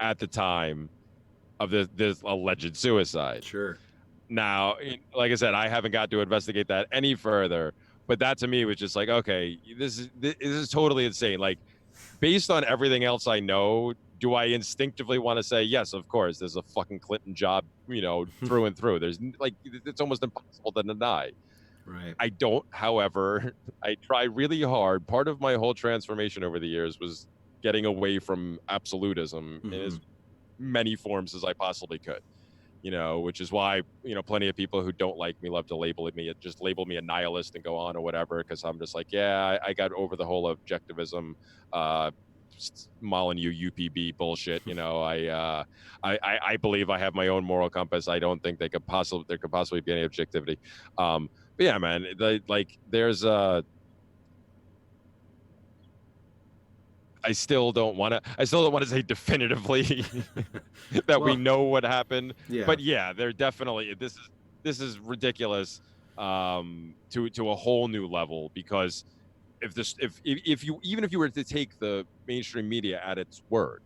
at the time of this alleged suicide. Sure. Now, like I said, I haven't got to investigate that any further, but that to me was just like, okay, this is totally insane. Like, based on everything else I know, do I instinctively want to say, yes, of course, there's a fucking Clinton job, through and through. There's like, it's almost impossible to deny. Right. I don't, however, I try really hard. Part of my whole transformation over the years was getting away from absolutism in as many forms as I possibly could. Which is why, plenty of people who don't like me love to label me a nihilist and go on or whatever, because I'm just like, yeah, I got over the whole objectivism, Molyneux UPB bullshit. I believe I have my own moral compass. I don't think there could possibly be any objectivity. But yeah, man, there's I still don't want to say definitively that we know what happened. Yeah. But yeah, they're definitely, this is ridiculous to a whole new level, because if you were to take the mainstream media at its word,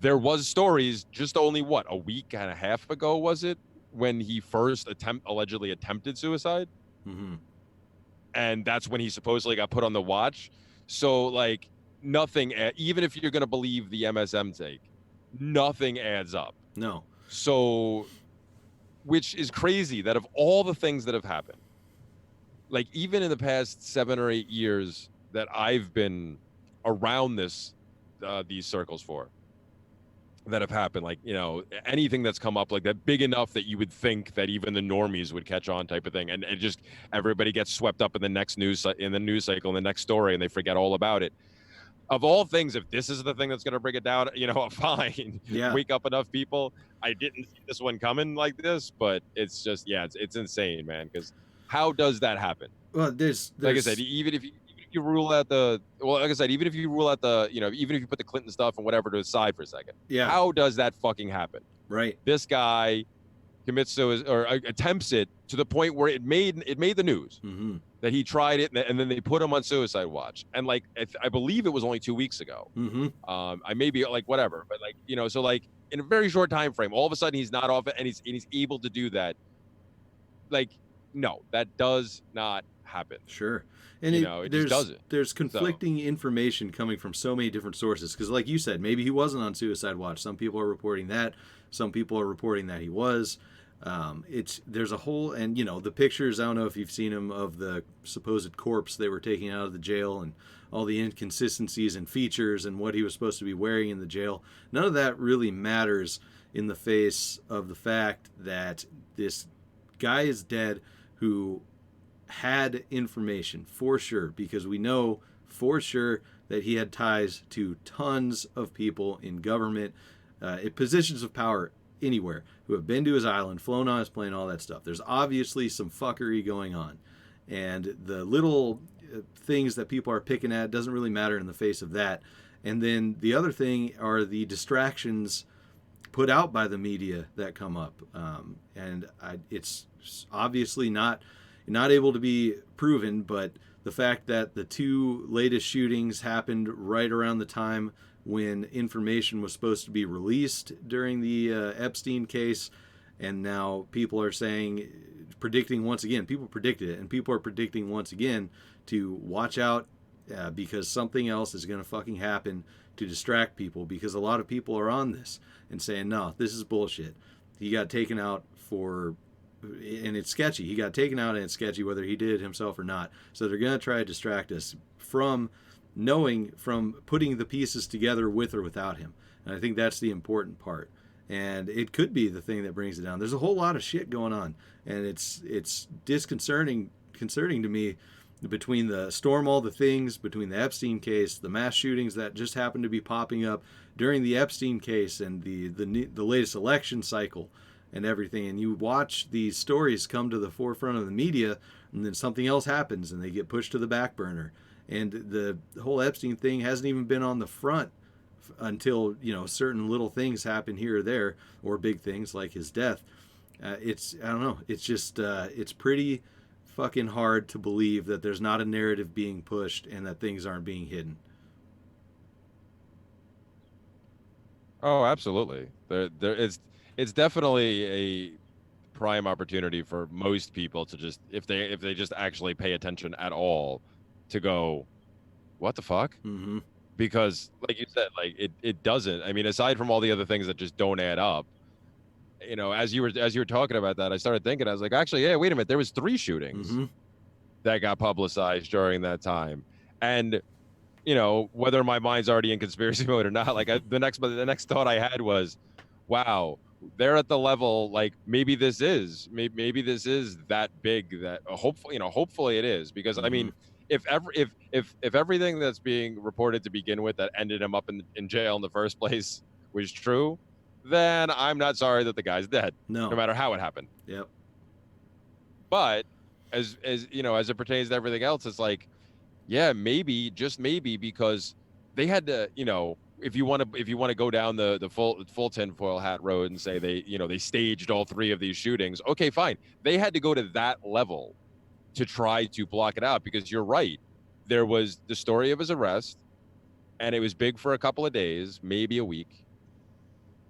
there was stories just only a week and a half ago, was it, when he first allegedly attempted suicide, and that's when he supposedly got put on the watch. So like, nothing, even if you're going to believe the MSM take, nothing adds up. No. So, which is crazy that of all the things that have happened, like even in the past 7 or 8 years that I've been around these circles for, that have happened, like, anything that's come up like that big enough that you would think that even the normies would catch on, type of thing, and it just, everybody gets swept up in the next news cycle, in the next story, and they forget all about it. Of all things, if this is the thing that's going to bring it down, fine. Yeah. Wake up enough people. I didn't see this one coming like this, but it's just, it's insane, man. Because how does that happen? Well, there's like I said, even if you rule out even if you rule out even if you put the Clinton stuff and whatever to the side for a second, how does that fucking happen? Right. This guy commits suicide or attempts it to the point where it made the news. That he tried it, and then they put him on suicide watch. And like, I believe it was only 2 weeks ago. I may be like, whatever, but like, so like in a very short time frame, all of a sudden he's not off it, and he's able to do that. Like, no, that does not happen. Sure. And it just doesn't. There's conflicting information coming from so many different sources. Because like you said, maybe he wasn't on suicide watch. Some people are reporting that. Some people are reporting that he was. There's a whole, and the pictures, I don't know if you've seen them, of the supposed corpse they were taking out of the jail, and all the inconsistencies and features and what he was supposed to be wearing in the jail. None of that really matters in the face of the fact that this guy is dead who had information for sure, because we know for sure that he had ties to tons of people in government, in positions of power anywhere, who have been to his island, flown on his plane, all that stuff. There's obviously some fuckery going on, and the little things that people are picking at doesn't really matter in the face of that. And then the other thing are the distractions put out by the media that come up, it's obviously not able to be proven, but the fact that the 2 latest shootings happened right around the time when information was supposed to be released during the Epstein case, And now people are predicting once again, people predicted it, and people are predicting once again to watch out because something else is going to fucking happen to distract people, because a lot of people are on this and saying, no, this is bullshit. He got taken out and it's sketchy. He got taken out and it's sketchy whether he did it himself or not. So they're going to try to distract us from putting the pieces together with or without him. And I think that's the important part. And it could be the thing that brings it down. There's a whole lot of shit going on, and it's disconcerting to me, between the storm all the things, between the Epstein case, the mass shootings that just happened to be popping up during the Epstein case, and the latest election cycle and everything. And you watch these stories come to the forefront of the media, and then something else happens and they get pushed to the back burner. And the whole Epstein thing hasn't even been on the front until, certain little things happen here or there, or big things like his death. I don't know. It's just, it's pretty fucking hard to believe that there's not a narrative being pushed and that things aren't being hidden. Oh, absolutely. It's definitely a prime opportunity for most people to just, if they just actually pay attention at all, to go, what the fuck? Mm-hmm. Because, like you said, like it doesn't. I mean, aside from all the other things that just don't add up, as you were talking about that, I started thinking, I was like, actually, yeah, wait a minute, there was 3 shootings that got publicized during that time, and whether my mind's already in conspiracy mode or not, like the next thought I had was, wow, they're at the level, like maybe this is that big, that hopefully it is, because I mean, if everything that's being reported to begin with that ended him up in jail in the first place was true, then I'm not sorry that the guy's dead. No matter how it happened. Yep. But as it pertains to everything else, it's like, yeah, maybe, just maybe, because they had to, if you want to go down the full tinfoil hat road and say they staged all 3 of these shootings, okay, fine. They had to go to that level to try to block it out, because you're right. There was the story of his arrest, and it was big for a couple of days, maybe a week.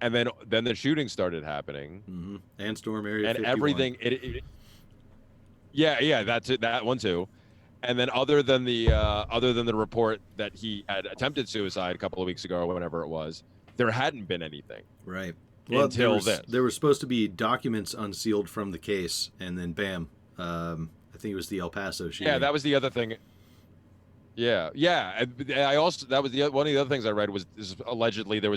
And then the shooting started happening. And Storm Area and 51. Everything. Yeah, that's it. That one too. And then other than the report that he had attempted suicide a couple of weeks ago or whenever it was, there hadn't been anything. Right. Well, until this. There were supposed to be documents unsealed from the case, and then bam. I think it was the El Paso shooting. Yeah, that was the other thing. Yeah. I also, that was one of the other things I read was allegedly they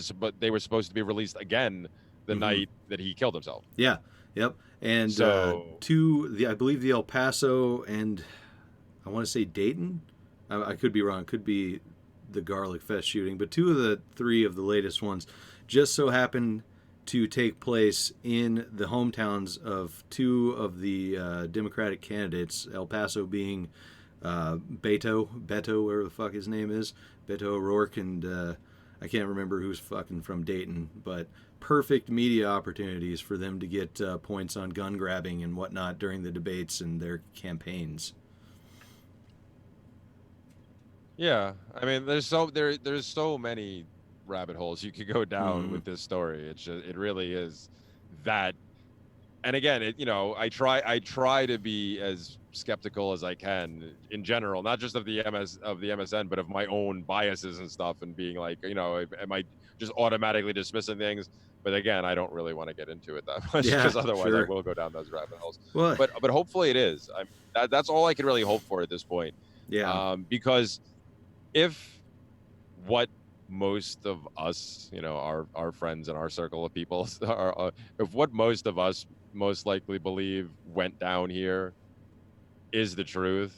were supposed to be released again the night that he killed himself. Yeah. Yep. And I believe the El Paso and I want to say Dayton. I could be wrong. Could be the Garlic Fest shooting, but 2 of the 3 of the latest ones just so happened to take place in the hometowns of 2 of the Democratic candidates, El Paso being Beto, whatever the fuck his name is, Beto O'Rourke, and I can't remember who's fucking from Dayton, but perfect media opportunities for them to get points on gun grabbing and whatnot during the debates and their campaigns. Yeah, I mean, there's so many rabbit holes you could go down with this story. It really is that. And again, I try to be as skeptical as I can in general, not just of the MSN, but of my own biases and stuff, and being like, am I just automatically dismissing things? But again, I don't really want to get into it that much, because otherwise I will go down those rabbit holes. Well, but hopefully it is. That's all I can really hope for at this point. Yeah. Because if what most of us, our friends and our circle of people, if what most of us most likely believe went down here is the truth,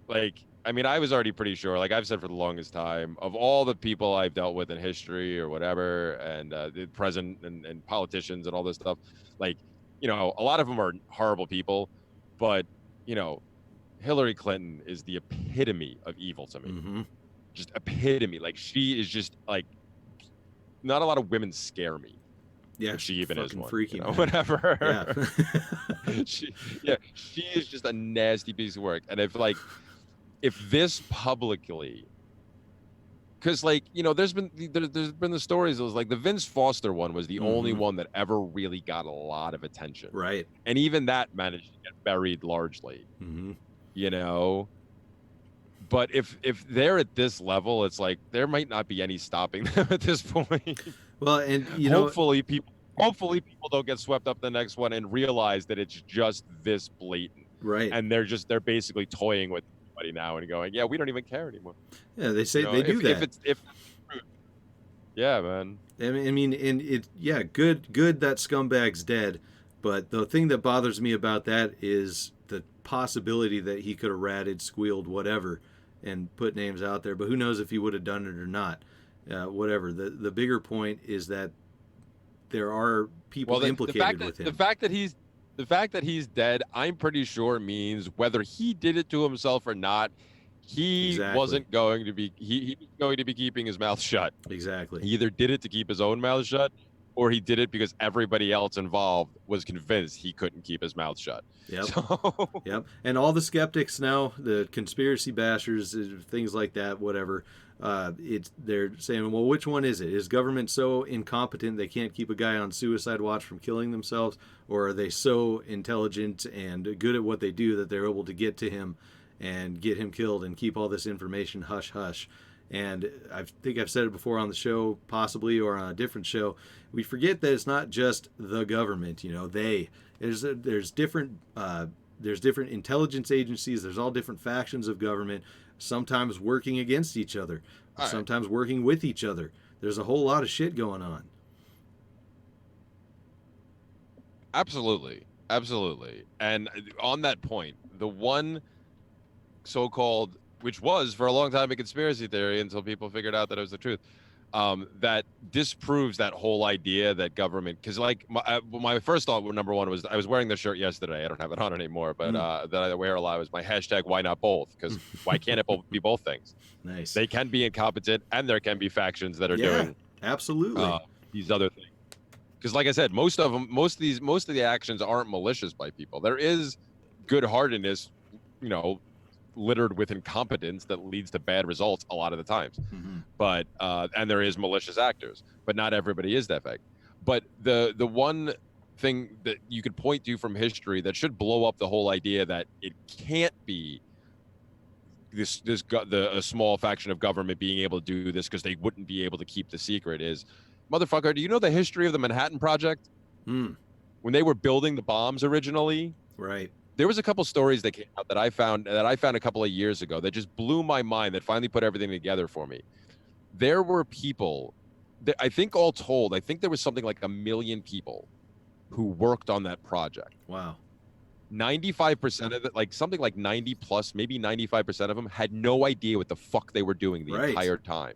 like, I mean, I was already pretty sure, like I've said for the longest time, of all the people I've dealt with in history or whatever, and the present and politicians and all this stuff, like, a lot of them are horrible people, but Hillary Clinton is the epitome of evil to me. Just epitome. Like, she is just like, not a lot of women scare me. Yeah, she even is one. Freaky, whatever. Yeah. she is just a nasty piece of work. And if this publicly because like there's been the stories. It was like the Vince Foster one was the only one that ever really got a lot of attention, Right. and even that managed to get buried largely. But if they're at this level, it's like there might not be any stopping them at this point. Well, and hopefully people don't get swept up in the next one and realize that it's just this blatant, right? And they're basically toying with everybody now and going, yeah, we don't even care anymore. Yeah, they say they do that. Yeah, man. I mean, and good that scumbag's dead, but the thing that bothers me about that is the possibility that he could have ratted, squealed, whatever, and put names out there. But who knows if he would have done it or not? Whatever. The bigger point is that there are people implicated with him. The fact that he's dead, I'm pretty sure means whether he did it to himself or not, he wasn't going to be he was going to be keeping his mouth shut. Exactly. He either did it to keep his own mouth shut, or he did it because everybody else involved was convinced he couldn't keep his mouth shut. Yep. Yep. And all the skeptics now, the conspiracy bashers, things like that, whatever, they're saying, well, which one is it? Is government so incompetent they can't keep a guy on suicide watch from killing themselves? Or are they so intelligent and good at what they do that they're able to get to him and get him killed and keep all this information hush hush? And I think I've said it before on the show, possibly, or on a different show. We forget that it's not just the government. There's different intelligence agencies. There's all different factions of government. Sometimes working against each other, sometimes working with each other. There's a whole lot of shit going on. Absolutely. And on that point, the one so-called, which was for a long time a conspiracy theory until people figured out that it was the truth, that disproves that whole idea that government, because like my first thought, number one, was I was wearing the shirt yesterday. I don't have it on anymore, but that I wear a lot was my hashtag why not both, because why can't it be both things? Nice. They can be incompetent and there can be factions that are doing absolutely these other things. Because like I said, most of the actions aren't malicious by people. There is good-heartedness, littered with incompetence that leads to bad results a lot of the times. But and there is malicious actors, but not everybody is that fact. But the one thing that you could point to from history that should blow up the whole idea that it can't be a small faction of government being able to do this because they wouldn't be able to keep the secret is, motherfucker, do you know the history of the Manhattan Project? When they were building the bombs originally? Right. There was a couple stories that came out that I found a couple of years ago that just blew my mind, that finally put everything together for me. There were people that I think all told, I think there was something like 1 million people who worked on that project. Wow. 95% of it, like something like 90 plus, maybe 95% of them had no idea what the fuck they were doing the entire time.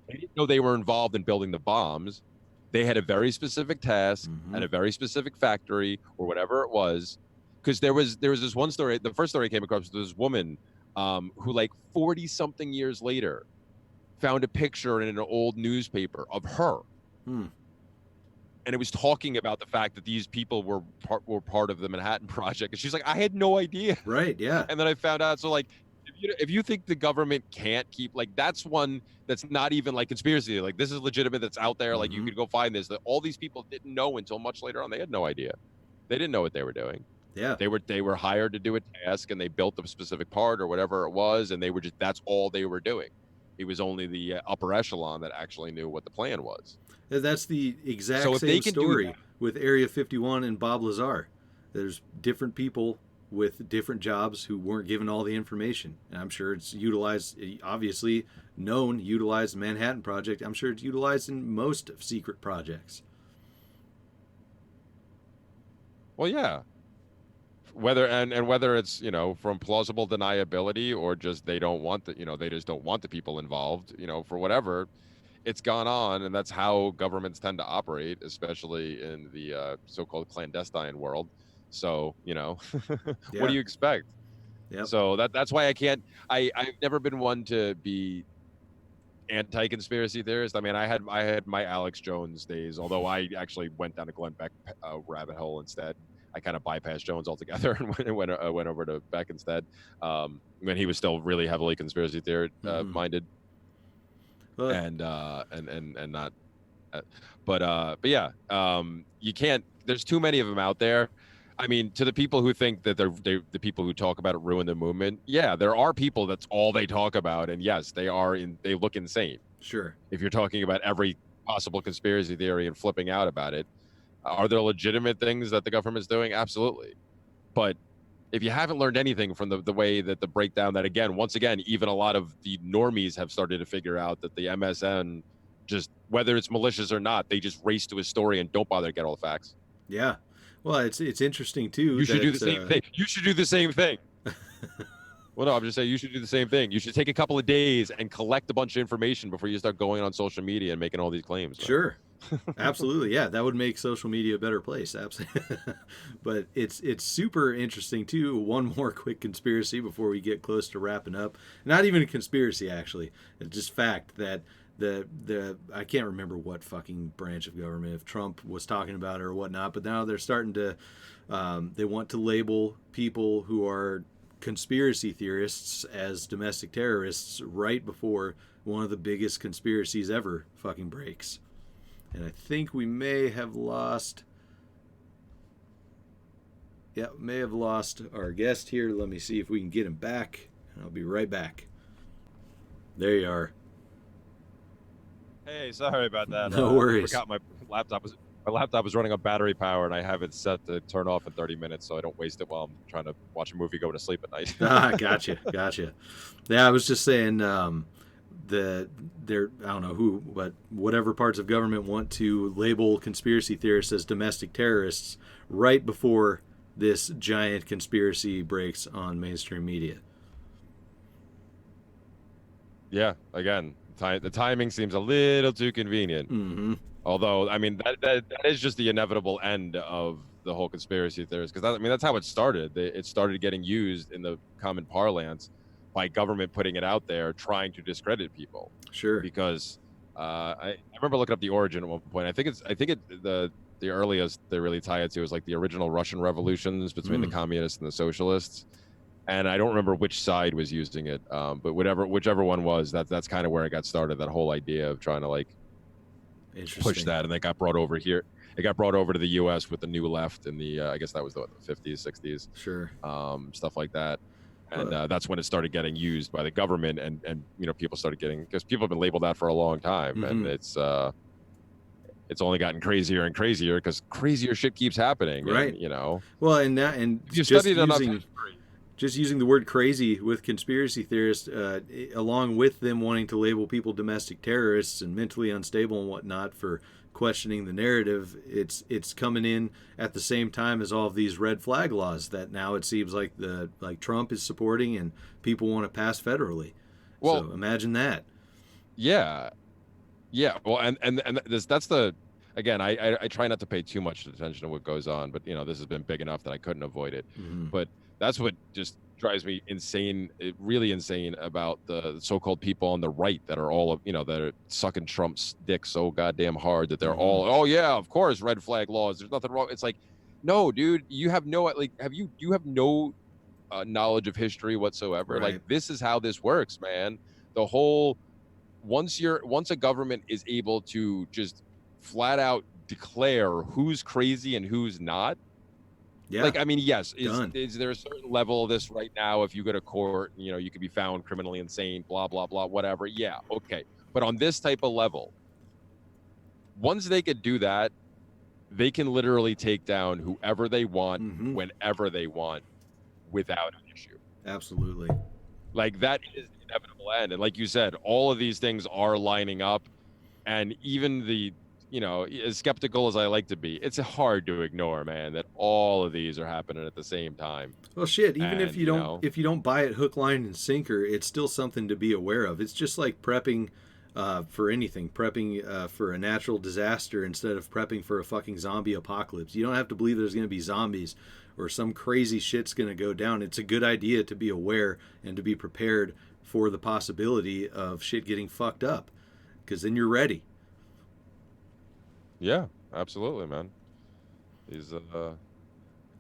They didn't know they were involved in building the bombs. They had a very specific task at a very specific factory or whatever it was. Because there was this one story, the first story I came across was this woman who like 40 something years later found a picture in an old newspaper of her. And it was talking about the fact that these people were part of the Manhattan Project. And she's like, I had no idea. Right, yeah. And then I found out, so like, if you think the government can't keep, like, that's one that's not even like conspiracy. Like, this is legitimate, that's out there. Like, you could go find this. That all these people didn't know until much later on. They had no idea. They didn't know what they were doing. Yeah. They were hired to do a task, and they built a specific part or whatever it was, and they were just, that's all they were doing. It was only the upper echelon that actually knew what the plan was. That's the exact same story with Area 51 and Bob Lazar. There's different people with different jobs who weren't given all the information. And I'm sure it's utilized, obviously utilized in the Manhattan Project. I'm sure it's utilized in most secret projects. Well, yeah. Whether it's, from plausible deniability or just they don't want they just don't want the people involved, for whatever, it's gone on. And that's how governments tend to operate, especially in the so-called clandestine world. So, what do you expect? Yep. So that's why I've never been one to be anti-conspiracy theorist. I mean, I had my Alex Jones days, although I actually went down a Glenn Beck rabbit hole instead. I kind of bypassed Jones altogether and went over to Beck instead, when he was still really heavily conspiracy theory minded. and not. But yeah, you can't. There's too many of them out there. I mean, to the people who think that the people who talk about it ruin the movement. Yeah, there are people that's all they talk about, and yes, they look insane. Sure. If you're talking about every possible conspiracy theory and flipping out about it, are there legitimate things that the government's doing? Absolutely. But if you haven't learned anything from the way that the breakdown that, again, once again, even a lot of the normies have started to figure out that the MSN, just whether it's malicious or not, they just race to a story and don't bother to get all the facts. Yeah. Well, it's interesting too. You should do the same thing. You should do the same thing. Well, no, I'm just saying you should do the same thing. You should take a couple of days and collect a bunch of information before you start going on social media and making all these claims. Right? Sure. Absolutely. Yeah, that would make social media a better place. Absolutely. But it's super interesting too. One more quick conspiracy before we get close to wrapping up. Not even a conspiracy, actually. It's just fact that the I can't remember what fucking branch of government, if Trump was talking about it or whatnot, but now they're starting to they want to label people who are conspiracy theorists as domestic terrorists right before one of the biggest conspiracies ever fucking breaks. And I think we may have lost our guest here. Let me see if we can get him back. I'll be right back. There you are. Hey, sorry about that. No worries. I forgot my laptop was running on battery power, and I have it set to turn off in 30 minutes so I don't waste it while I'm trying to watch a movie going to sleep at night. Gotcha. Yeah, I was just saying I don't know who, but whatever parts of government want to label conspiracy theorists as domestic terrorists right before this giant conspiracy breaks on mainstream media. Yeah, again, the timing seems a little too convenient. Mm-hmm. Although, I mean, that is just the inevitable end of the whole conspiracy theories, because that's how it started. It started getting used in the common parlance by government putting it out there, trying to discredit people. Sure. Because I remember looking up the origin at one point. The earliest they really tie it to is like the original Russian revolutions between the communists and the socialists. And I don't remember which side was using it, but whichever one was, that's kind of where it got started. That whole idea of trying to like push that, and they got brought over here. It got brought over to the U.S. with the New Left in the I guess that was the 50s, 60s, sure, stuff like that. And that's when it started getting used by the government, and people started getting, because people have been labeled that for a long time, and it's only gotten crazier and crazier because crazier shit keeps happening, right? And, well, and you studied enough history. Just using the word crazy with conspiracy theorists, along with them wanting to label people domestic terrorists and mentally unstable and whatnot for questioning the narrative, it's coming in at the same time as all of these red flag laws that now it seems like Trump is supporting and people want to pass federally. Well, so imagine that. Yeah. Well, and that's the, again, I try not to pay too much attention to what goes on, but this has been big enough that I couldn't avoid it. Mm-hmm. But that's what just drives me insane, really insane, about the so-called people on the right that are all that are sucking Trump's dick so goddamn hard that they're all, oh yeah, of course, red flag laws, there's nothing wrong. It's like, no, dude, you have no you have no knowledge of history whatsoever. Right. Like, this is how this works, man. The whole, once a government is able to just flat out declare who's crazy and who's not. Yeah. Like, I mean, yes, is there a certain level of this right now? If you go to court, you could be found criminally insane, blah, blah, blah, whatever. Yeah, okay. But on this type of level, once they could do that, they can literally take down whoever they want, whenever they want, without an issue. Absolutely. Like, that is the inevitable end. And like you said, all of these things are lining up. And even the, as skeptical as I like to be, it's hard to ignore, man, that all of these are happening at the same time. Well, shit, even if you don't buy it hook, line, and sinker, it's still something to be aware of. It's just like prepping for anything, prepping for a natural disaster instead of prepping for a fucking zombie apocalypse. You don't have to believe there's going to be zombies or some crazy shit's going to go down. It's a good idea to be aware and to be prepared for the possibility of shit getting fucked up, because then you're ready. Yeah, absolutely, man.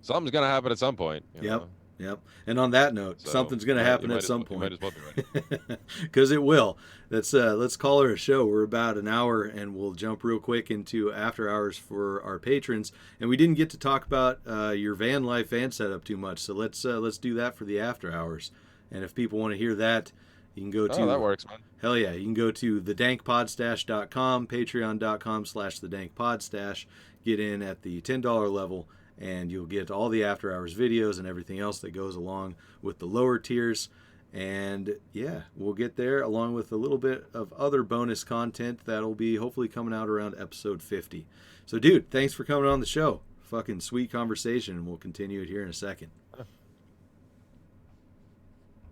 Something's gonna happen at some point. Yep. Yep. And on that note, So, something's going to happen at some You might point. as well be ready. Because it will. Let's call her a show. We're about an hour, and we'll jump real quick into after hours for our patrons. And we didn't get to talk about your van life, van setup too much. So let's do that for the after hours. And if people want to hear that, you can go to... Oh, that works, man. Hell yeah. You can go to thedankpodstash.com, patreon.com/thedankpodstash. Get in at the $10 level, and you'll get all the after hours videos and everything else that goes along with the lower tiers. And yeah, we'll get there along with a little bit of other bonus content that'll be hopefully coming out around episode 50. So dude, thanks for coming on the show. Fucking sweet conversation, and we'll continue it here in a second.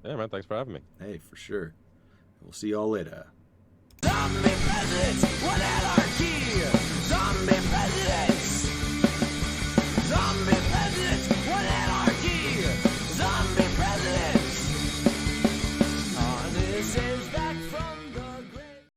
Yeah, man, thanks for having me. Hey, for sure. We'll see y'all later.